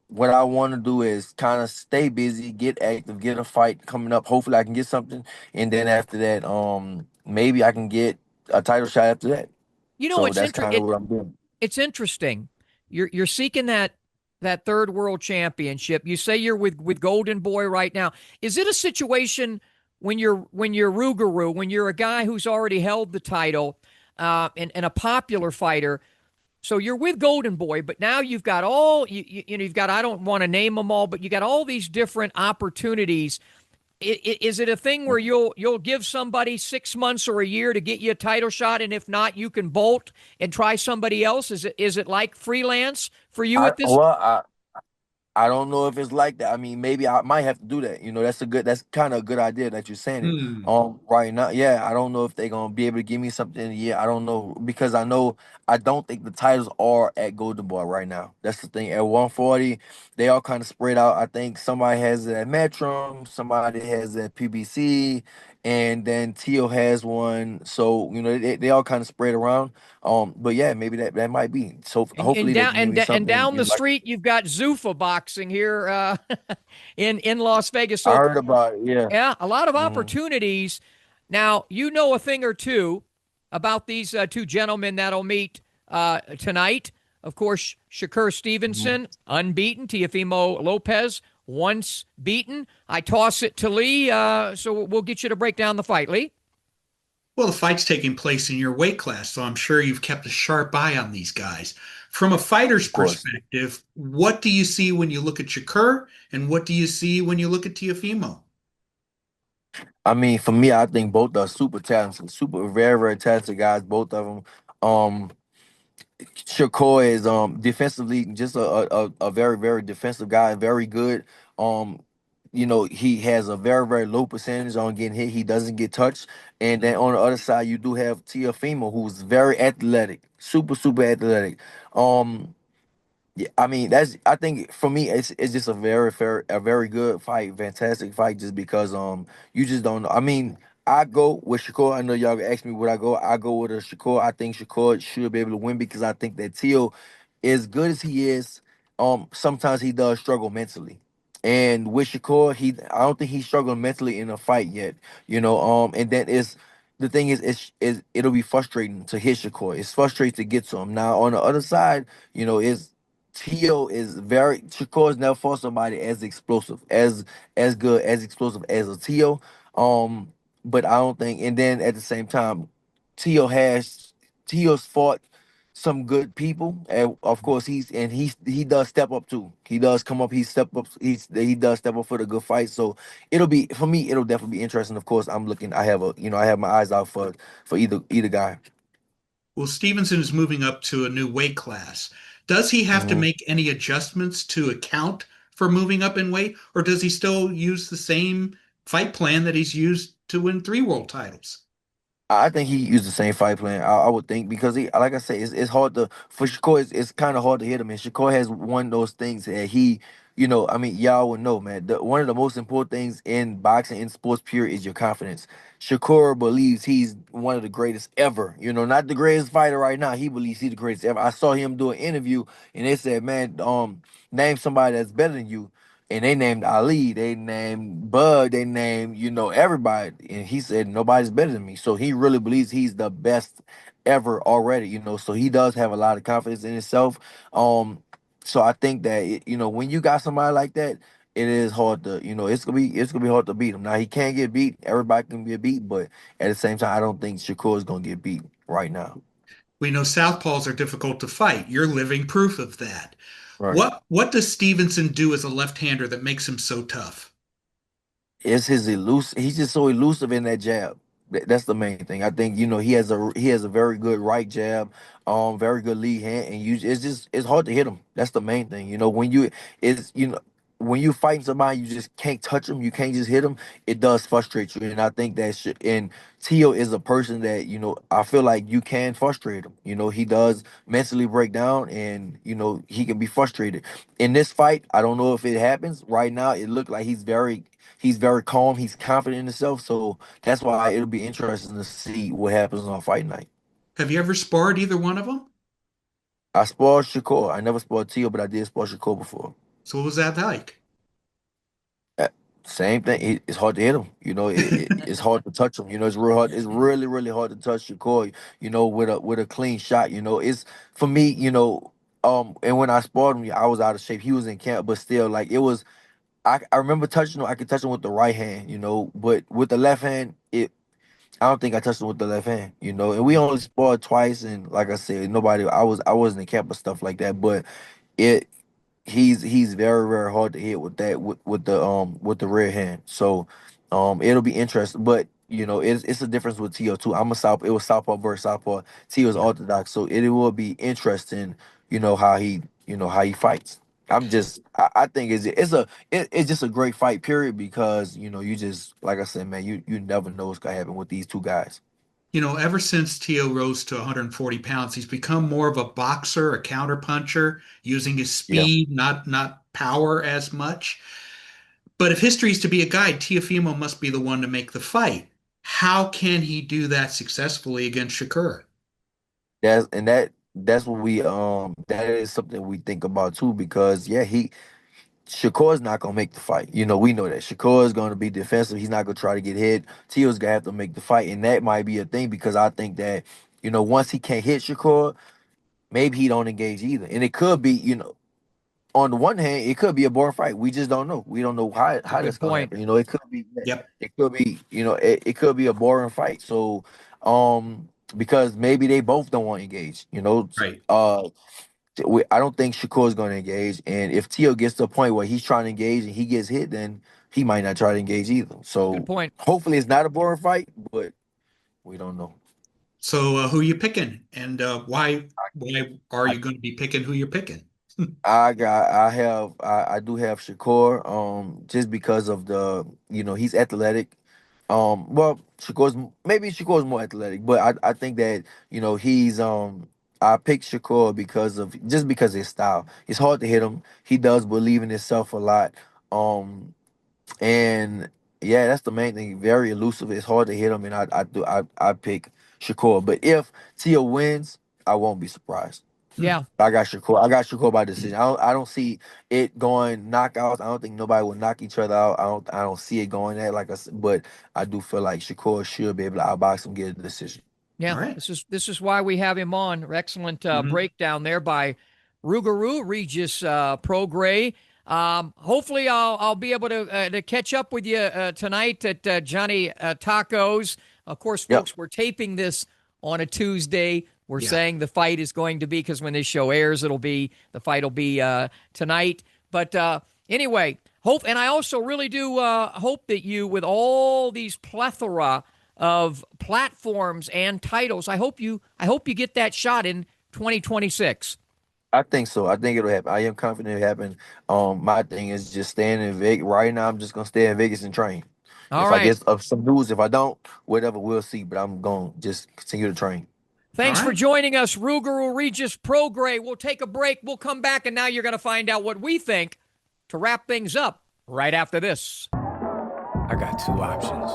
what I want to do is kind of stay busy, get active, get a fight coming up. Hopefully I can get something, and then after that, maybe I can get a title shot after that. You know, So that's kind of what I'm doing. it's interesting. You're seeking that third world championship. You say you're with Golden Boy right now. Is it a situation when you're Rougarou, when you're a guy who's already held the title, and a popular fighter? So you're with Golden Boy, but now you've got you've got, I don't want to name them all, but you got all these different opportunities. Is it a thing where you'll give somebody 6 months or a year to get you a title shot, and if not, you can bolt and try somebody else? Is it like freelance for you I at this? well, I don't know if it's like that. I mean, maybe I might have to do that. That's kind of a good idea that you're saying it. Hmm. Right now, yeah, I don't know if they're gonna be able to give me something. Yeah, I don't know because I don't think the titles are at Golden Boy right now. That's the thing. At 140, they all kind of spread out. I think somebody has it at Metro, somebody has it at PBC, and then Tio has one. So they all kind of spread around. But yeah, maybe that might be. So And hopefully they down can give me and something. down the street, you've got Zuffa Boxing here, in Las Vegas. I So heard about it. Yeah. yeah, a lot of Hmm. opportunities. Now, you know a thing or two about these two gentlemen that'll meet tonight. Of course, Shakur Hmm. Stevenson, unbeaten. Teofimo Lopez, once beaten. I toss it to Lee, so we'll get you to break down the fight, Lee. Well, the fight's taking place in your weight class, so I'm sure you've kept a sharp eye on these guys. From a fighter's Of course. perspective, what do you see when you look at Shakur, and what do you see when you look at Teofimo? I mean, for me, I think both are super talented, super very, very talented guys. Both of them. Um, Shakur is defensively just a very, very defensive guy, very good. Um, he has a very, very low percentage on getting hit. He doesn't get touched. And then on the other side, you do have Teofimo, who's very athletic, super, super athletic. Um, Yeah, I mean I think for me it's just a very good fight, fantastic fight just because you just don't know. I mean, I go with Shakur. I know y'all ask me what I go. I go with a Shakur. I think Shakur should be able to win because I think that Teal, as good as he is, sometimes he does struggle mentally. And with Shakur, I don't think he's struggling mentally in a fight yet. And that is the thing is it'll be frustrating to hit Shakur. It's frustrating to get to him. Now on the other side, is Tio is very Shakur's never fought somebody as explosive, as good, as explosive as a Tio. Um, but I don't think. And then at the same time, Tio has Tio's fought some good people, and of course he does step up too. He does come up. He step up. He does step up for the good fight. So it'll be for me. It'll definitely be interesting. Of course, I'm looking. I have my eyes out for either guy. Well, Stevenson is moving up to a new weight class. Does he have to Mm-hmm. make any adjustments to account for moving up in weight, or does he still use the same fight plan that he's used to win three world titles? I think he used the same fight plan. I would think because like I say, it's hard to for Shakur. It's kind of hard to hit him. And Shakur has one of those things that I mean, y'all would know, man. One of the most important things in boxing, in sports, period, is your confidence. Shakur believes he's one of the greatest ever. Not the greatest fighter right now. He believes he's the greatest ever. I saw him do an interview, and they said, "Man, name somebody that's better than you." And they named Ali, they named Bud, they named, everybody. And he said, nobody's better than me. So he really believes he's the best ever already, So he does have a lot of confidence in himself. Um, so I think that, when you got somebody like that, it is hard to, it's gonna be hard to beat him. Now he can't get beat. Everybody can get beat, but at the same time, I don't think Shakur is gonna get beat right now. We know southpaws are difficult to fight. You're living proof of that. Right. What does Stevenson do as a left-hander that makes him so tough? It's his elusive. He's just so elusive in that jab. That's the main thing. I think he has a very good right jab, very good lead hand, and it's hard to hit him. That's the main thing. When you fight somebody, you just can't touch him. You can't just hit him. It does frustrate you, and I think that should. And Tio is a person that I feel like you can frustrate him. He does mentally break down, and he can be frustrated. In this fight, I don't know if it happens right now. It looked like he's very calm. He's confident in himself. So that's why it'll be interesting to see what happens on fight night. Have you ever sparred either one of them? I spoiled Shakur. I never spoiled Tio, but I did spoil Shakur before. So what was that like? Uh, Same thing. It's hard to hit him. It's hard to touch him. It's real hard. It's really, really hard to touch Shakur. With a clean shot. It's for me. And when I sparred him, I was out of shape. He was in camp, but still, like it was. I remember touching him. I could touch him with the right hand. But with the left hand, I don't think I touched him with the left hand. And we only sparred twice, and like I said, nobody. I wasn't in camp or stuff like that, but it he's very very hard to hit with that with the rear hand. So it'll be interesting, but it's a difference with Tio too. I'm a south. It was southpaw versus southpaw. Tio is Yeah. orthodox, so it will be interesting. How he fights. I think it's just a great fight period because you just like I said, man, you never know what's gonna happen with these two guys. Ever since Tio rose to 140 pounds, he's become more of a boxer, a counterpuncher, using his Yeah. speed, not power as much. But if history is to be a guide, Teofimo must be the one to make the fight. How can he do that successfully against Shakur? That's what that is something we think about too because yeah, Shakur's not gonna make the fight. We know that Shakur is gonna be defensive. He's not gonna try to get hit. Tio's gonna have to make the fight, and that might be a thing because I think that once he can't hit Shakur, maybe he don't engage either. And it could be on the one hand, it could be a boring fight. We just don't know. We don't know how Good that's gonna point. happen. It could be Yep. it could be it could be a boring fight. So because maybe they both don't want to engage. Right. I don't think Shakur is going to engage. And if Tio gets to a point where he's trying to engage and he gets hit, then he might not try to engage either. Good So point. hopefully it's not a boring fight, but we don't know. So who are you picking, and why are you going to be picking who you're picking? I do have Shakur, just because of he's athletic. Well, Shakur's more athletic, but I think that, he's, I picked Shakur because of his style. It's hard to hit him. He does believe in himself a lot. Um, and yeah, that's the main thing. Very elusive. It's hard to hit him, and I pick Shakur. But if Tia wins, I won't be surprised. Hmm. Yeah. I got Shakur. I got Shakur by decision. I don't see it going knockouts. I don't think nobody will knock each other out. I don't see it going there like I said, but I do feel like Shakur should be able to outbox him, get a decision. All Yeah, right. this is why we have him on. Excellent Mhm. breakdown there by Regis Prograis. Hopefully, I'll be able to catch up with you tonight at Johnny Tacos. Of course, Yep. folks, we're taping this on a Tuesday. We're Yeah. saying the fight is going to be because when this show airs, the fight will be tonight. But anyway, hope, and I also really do hope that you, with all these plethora of platforms and titles. I hope you get that shot in 2026. I think so. I think it'll happen. I am confident it'll happen. My thing is just staying in Vegas. Right now, I'm just gonna stay in Vegas and train. All If I right. get some news, if I don't, whatever, we'll see. But I'm gonna just continue to train. All Thanks for right. joining us, Regis Prograis. We'll take a break. We'll come back, and now you're going to find out what we think to wrap things up right after this. I got two options.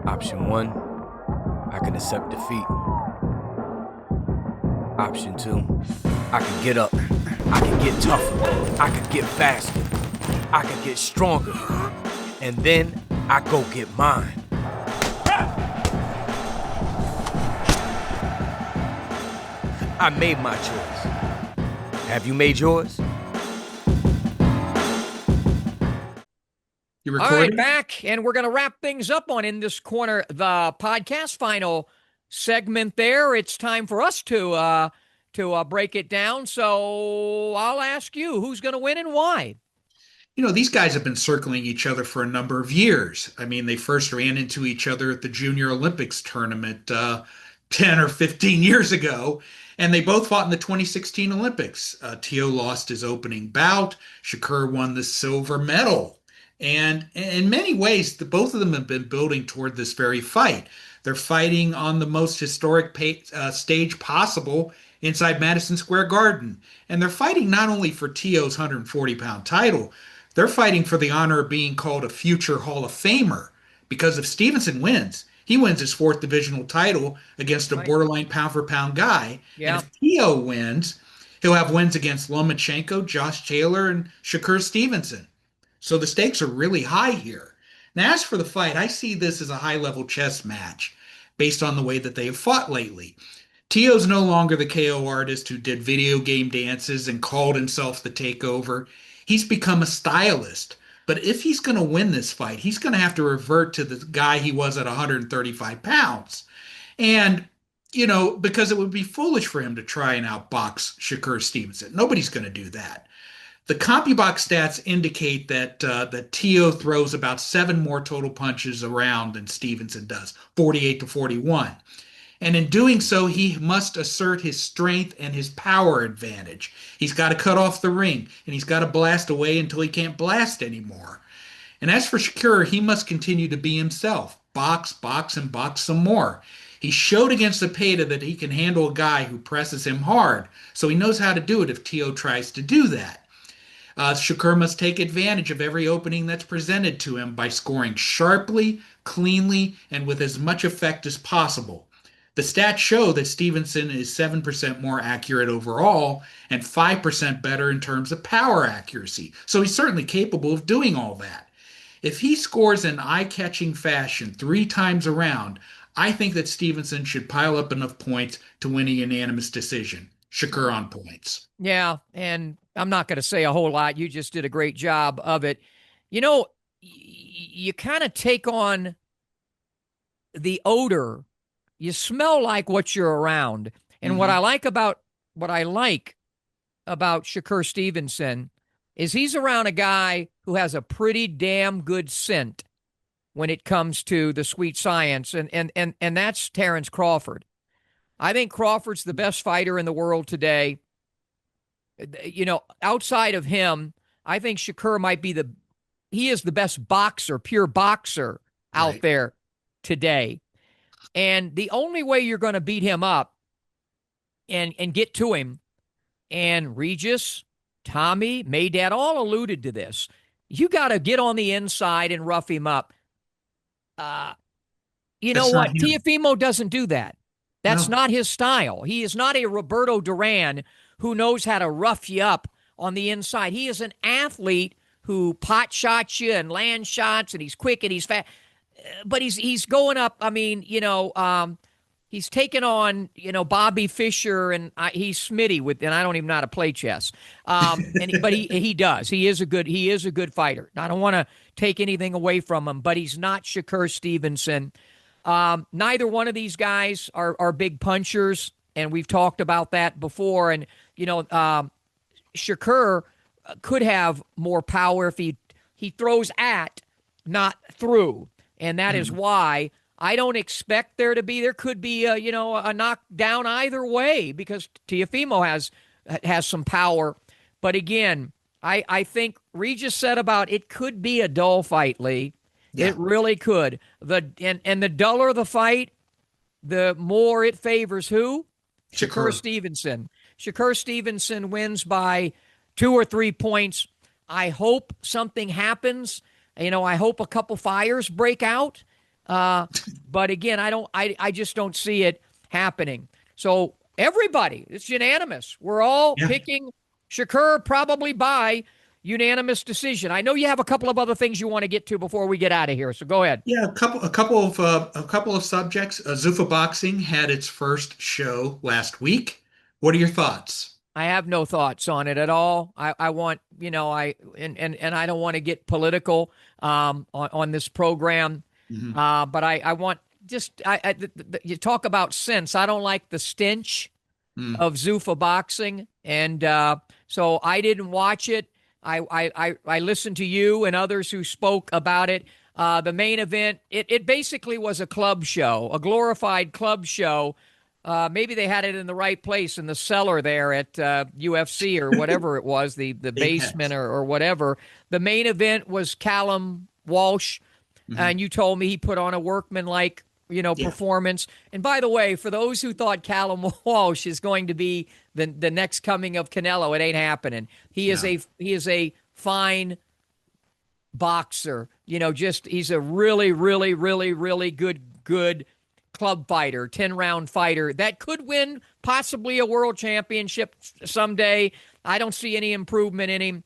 Option one, I can accept defeat. Option two, I can get up. I can get tougher. I can get faster. I can get stronger. And then I go get mine. I made my choice. Have you made yours? You All right, recording? back, and we're going to wrap things up on In This Corner, the podcast final segment there. It's time for us to break it down. So I'll ask you, who's going to win and why? These guys have been circling each other for a number of years. I mean, they first ran into each other at the Junior Olympics tournament 10 or 15 years ago, and they both fought in the 2016 Olympics. Teo lost his opening bout. Shakur won the silver medal. And in many ways, both of them have been building toward this very fight. They're fighting on the most historic stage possible inside Madison Square Garden. And they're fighting not only for Teo's 140-pound title, they're fighting for the honor of being called a future Hall of Famer. Because if Stevenson wins, He wins his fourth divisional title against a Right. borderline pound for pound guy. And Yeah. if Teo wins, he'll have wins against Lomachenko, Josh Taylor, and Shakur Stevenson. So the stakes are really high here. Now, as for the fight, I see this as a high level chess match based on the way that they have fought lately. Teo's no longer the KO artist who did video game dances and called himself the takeover. He's become a stylist. But if he's going to win this fight, he's going to have to revert to the guy he was at 135 pounds. And, because it would be foolish for him to try and outbox Shakur Stevenson. Nobody's going to do that. The CompuBox stats indicate that Teo throws about 7 more total punches around than Stevenson does, 48 to 41. And in doing so, he must assert his strength and his power advantage. He's got to cut off the ring, and he's got to blast away until he can't blast anymore. And as for Shakur, he must continue to be himself. Box, box, and box some more. He showed against Zepeda that he can handle a guy who presses him hard, so he knows how to do it if Teo tries to do that. Shakur must take advantage of every opening that's presented to him by scoring sharply, cleanly, and with as much effect as possible. The stats show that Stevenson is 7% more accurate overall and 5% better in terms of power accuracy, so he's certainly capable of doing all that. If he scores in eye-catching fashion 3 times around, I think that Stevenson should pile up enough points to win a unanimous decision. Shakur on points. Yeah, and I'm not going to say a whole lot. You just did a great job of it. You kind of take on the odor. You smell like what you're around. And what I like about Shakur Stevenson is he's around a guy who has a pretty damn good scent when it comes to the sweet science, and that's Terrence Crawford. I think Crawford's the best fighter in the world today. Outside of him, I think Shakur might be he is the best boxer, pure boxer out there today. And the only way you're going to beat him up and get to him, and Regis, Tommy, Maydad all alluded to this, you got to get on the inside and rough him up. You know what? Teofimo doesn't do that. That's not his style. He is not a Roberto Duran who knows how to rough you up on the inside. He is an athlete who pot shots you and land shots, and he's quick and he's fast. But he's going up. I mean, he's taken on, Bobby Fischer, and he's Smitty and I don't even know how to play chess. But he does. He is a good fighter. I don't want to take anything away from him, but he's not Shakur Stevenson. Neither one of these guys are big punchers, and we've talked about that before. And Shakur could have more power if he throws at, not through, and that is why I don't expect there could be a knockdown either way, because Teofimo has some power. But again, I think Regis said about it could be a dull fight, Lee. Yeah. It really could. And the duller the fight, the more it favors who? Shakur Stevenson. Shakur Stevenson wins by 2 or 3 points. I hope something happens. I hope a couple fires break out. But again, I just don't see it happening. So everybody, it's unanimous. We're all picking Shakur probably by unanimous decision. I know you have a couple of other things you want to get to before we get out of here, so go ahead. Yeah, a couple of subjects. Zuffa Boxing had its first show last week. What are your thoughts? I have no thoughts on it at all. I want, I don't want to get political on this program, but I want you talk about sense. I don't like the stench of Zuffa Boxing, and so I didn't watch it. I listened to you and others who spoke about it. The main event, it basically was a club show, a glorified club show. Maybe they had it in the right place, in the cellar there at UFC or whatever it was, the basement or whatever. The main event was Callum Walsh, and you told me he put on a workmanlike performance. And by the way, for those who thought Callum Walsh is going to be the next coming of Canelo, it ain't happening. He is a fine boxer. He's a really, really, really, really good good club fighter, 10-round fighter that could win possibly a world championship someday. I don't see any improvement in him.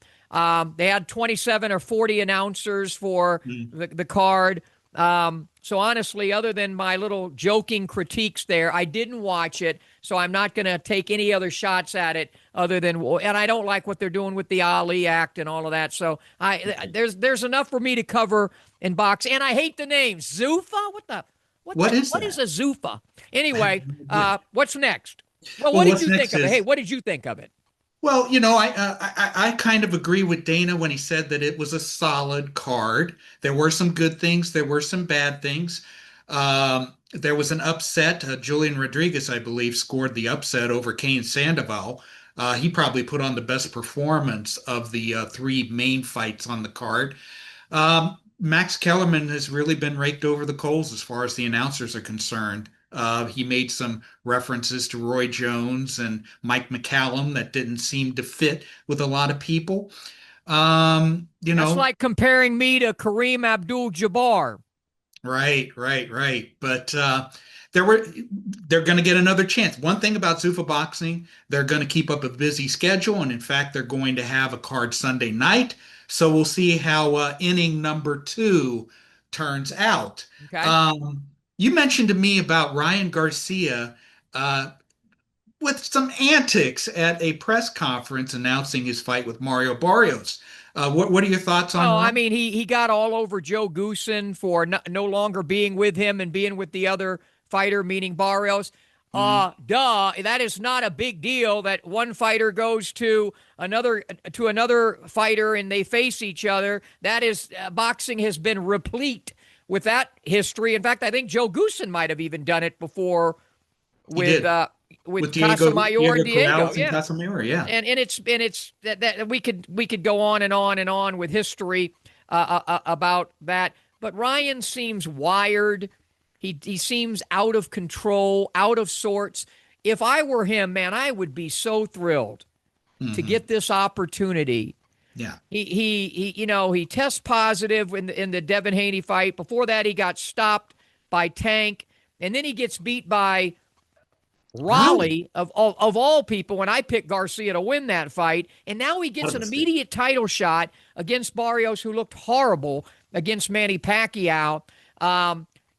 They had 27 or 40 announcers for the card. So honestly, other than my little joking critiques there, I didn't watch it, so I'm not going to take any other shots at it other than, and I don't like what they're doing with the Ali Act and all of that. So there's enough for me to cover in box, and I hate the name Zuffa. What is what that? is a Zuffa? Anyway, what's next? Well, Well, what did what's you next think of it? is- Hey, what did you think of it? Well, I kind of agree with Dana when he said that it was a solid card. There were some good things, there were some bad things. There was an upset. Julian Rodriguez, I believe, scored the upset over Kane Sandoval. He probably put on the best performance of the three main fights on the card. Max Kellerman has really been raked over the coals as far as the announcers are concerned. He made some references to Roy Jones and Mike McCallum that didn't seem to fit with a lot of people. That's like comparing me to Kareem Abdul-Jabbar. Right. But they're going to get another chance. One thing about Zuffa Boxing, they're going to keep up a busy schedule, and in fact, they're going to have a card Sunday night. So we'll see how inning number 2 turns out. Okay. You mentioned to me about Ryan Garcia with some antics at a press conference announcing his fight with Mario Barrios. What are your thoughts on Oh, I Ryan? mean, he got all over Joe Goosen for no longer being with him and being with the other fighter, meaning Barrios. That is not a big deal that one fighter goes to another fighter and they face each other. That is boxing has been replete with that history. In fact, I think Joe Goosen might have even done it before with Casamayor and Diego. Corrales Yeah. and Casamayor, yeah. And it's that we could go on and on and on with history about that. But Ryan seems wired. He seems out of control, out of sorts. If I were him, man, I would be so thrilled to get this opportunity. Yeah. He tests positive in the Devin Haney fight. Before that, he got stopped by Tank, and then he gets beat by Raleigh of all people, when I picked Garcia to win that fight. And now he gets an immediate title shot against Barrios, who looked horrible against Manny Pacquiao.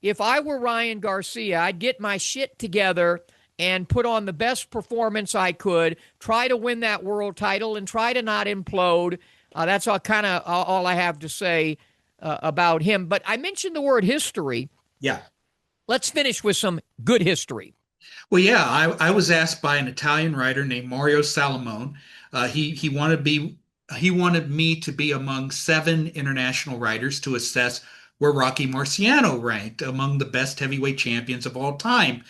If I were Ryan Garcia, I'd get my shit together and put on the best performance I could, try to win that world title, and try to not implode. That's all I have to say about him. But I mentioned the word history. Yeah. Let's finish with some good history. Well, yeah, I was asked by an Italian writer named Mario Salamone. He wanted me to be among 7 international writers to assess where Rocky Marciano ranked among the best heavyweight champions of all time.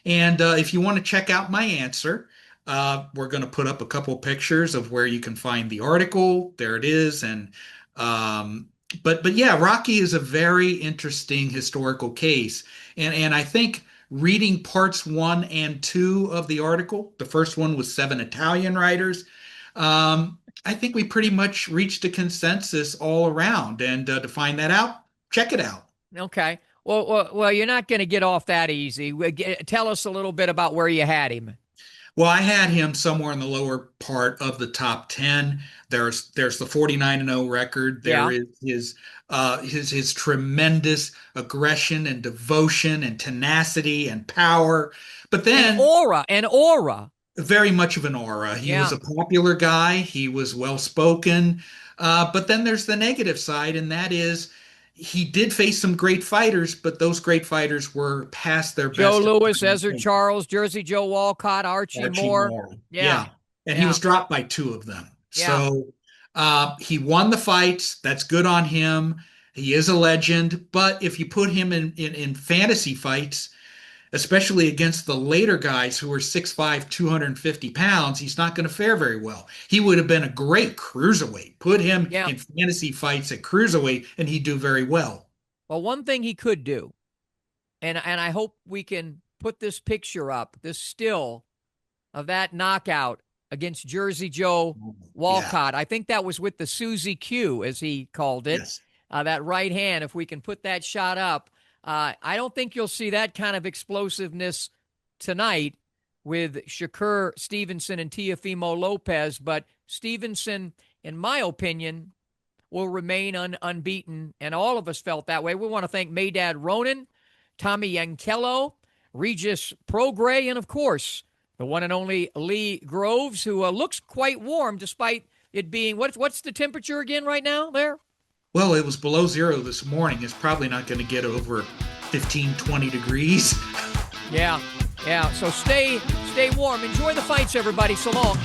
And if you want to check out my answer, we're going to put up a couple pictures of where you can find the article. There it is. And but yeah, Rocky is a very interesting historical case. And I think reading parts 1 and 2 of the article, the first one was 7 Italian writers. I think we pretty much reached a consensus all around. And to find that out, check it out. Okay. Well, you're not going to get off that easy. Tell us a little bit about where you had him. Well, I had him somewhere in the lower part of the top 10. There's the 49-0 record. There is his tremendous aggression and devotion and tenacity and power. But then an aura. Very much of an aura. He was a popular guy. He was well spoken. But then there's the negative side, and that is he did face some great fighters, but those great fighters were past their best. Joe Louis, Ezra Charles, Jersey Joe Walcott, Archie Moore. Yeah. And he was dropped by 2 of them. Yeah. So he won the fights. That's good on him. He is a legend. But if you put him in fantasy fights, especially against the later guys who are 6'5", 250 pounds, he's not going to fare very well. He would have been a great cruiserweight. Put him in fantasy fights at cruiserweight, and he'd do very well. Well, one thing he could do, and I hope we can put this picture up, this still of that knockout against Jersey Joe Walcott. I think that was with the Susie Q, as he called it. Yes. That right hand, if we can put that shot up. I don't think you'll see that kind of explosiveness tonight with Shakur Stevenson and Teofimo Lopez, but Stevenson, in my opinion, will remain unbeaten, and all of us felt that way. We want to thank Maydad Ronen, Tommy Yankello, Regis Prograis, and, of course, the one and only Lee Groves, who looks quite warm despite it being, what's the temperature again right now there? Well, it was below zero this morning. It's probably not going to get over 15, 20 degrees. Yeah. So stay warm. Enjoy the fights, everybody. So long.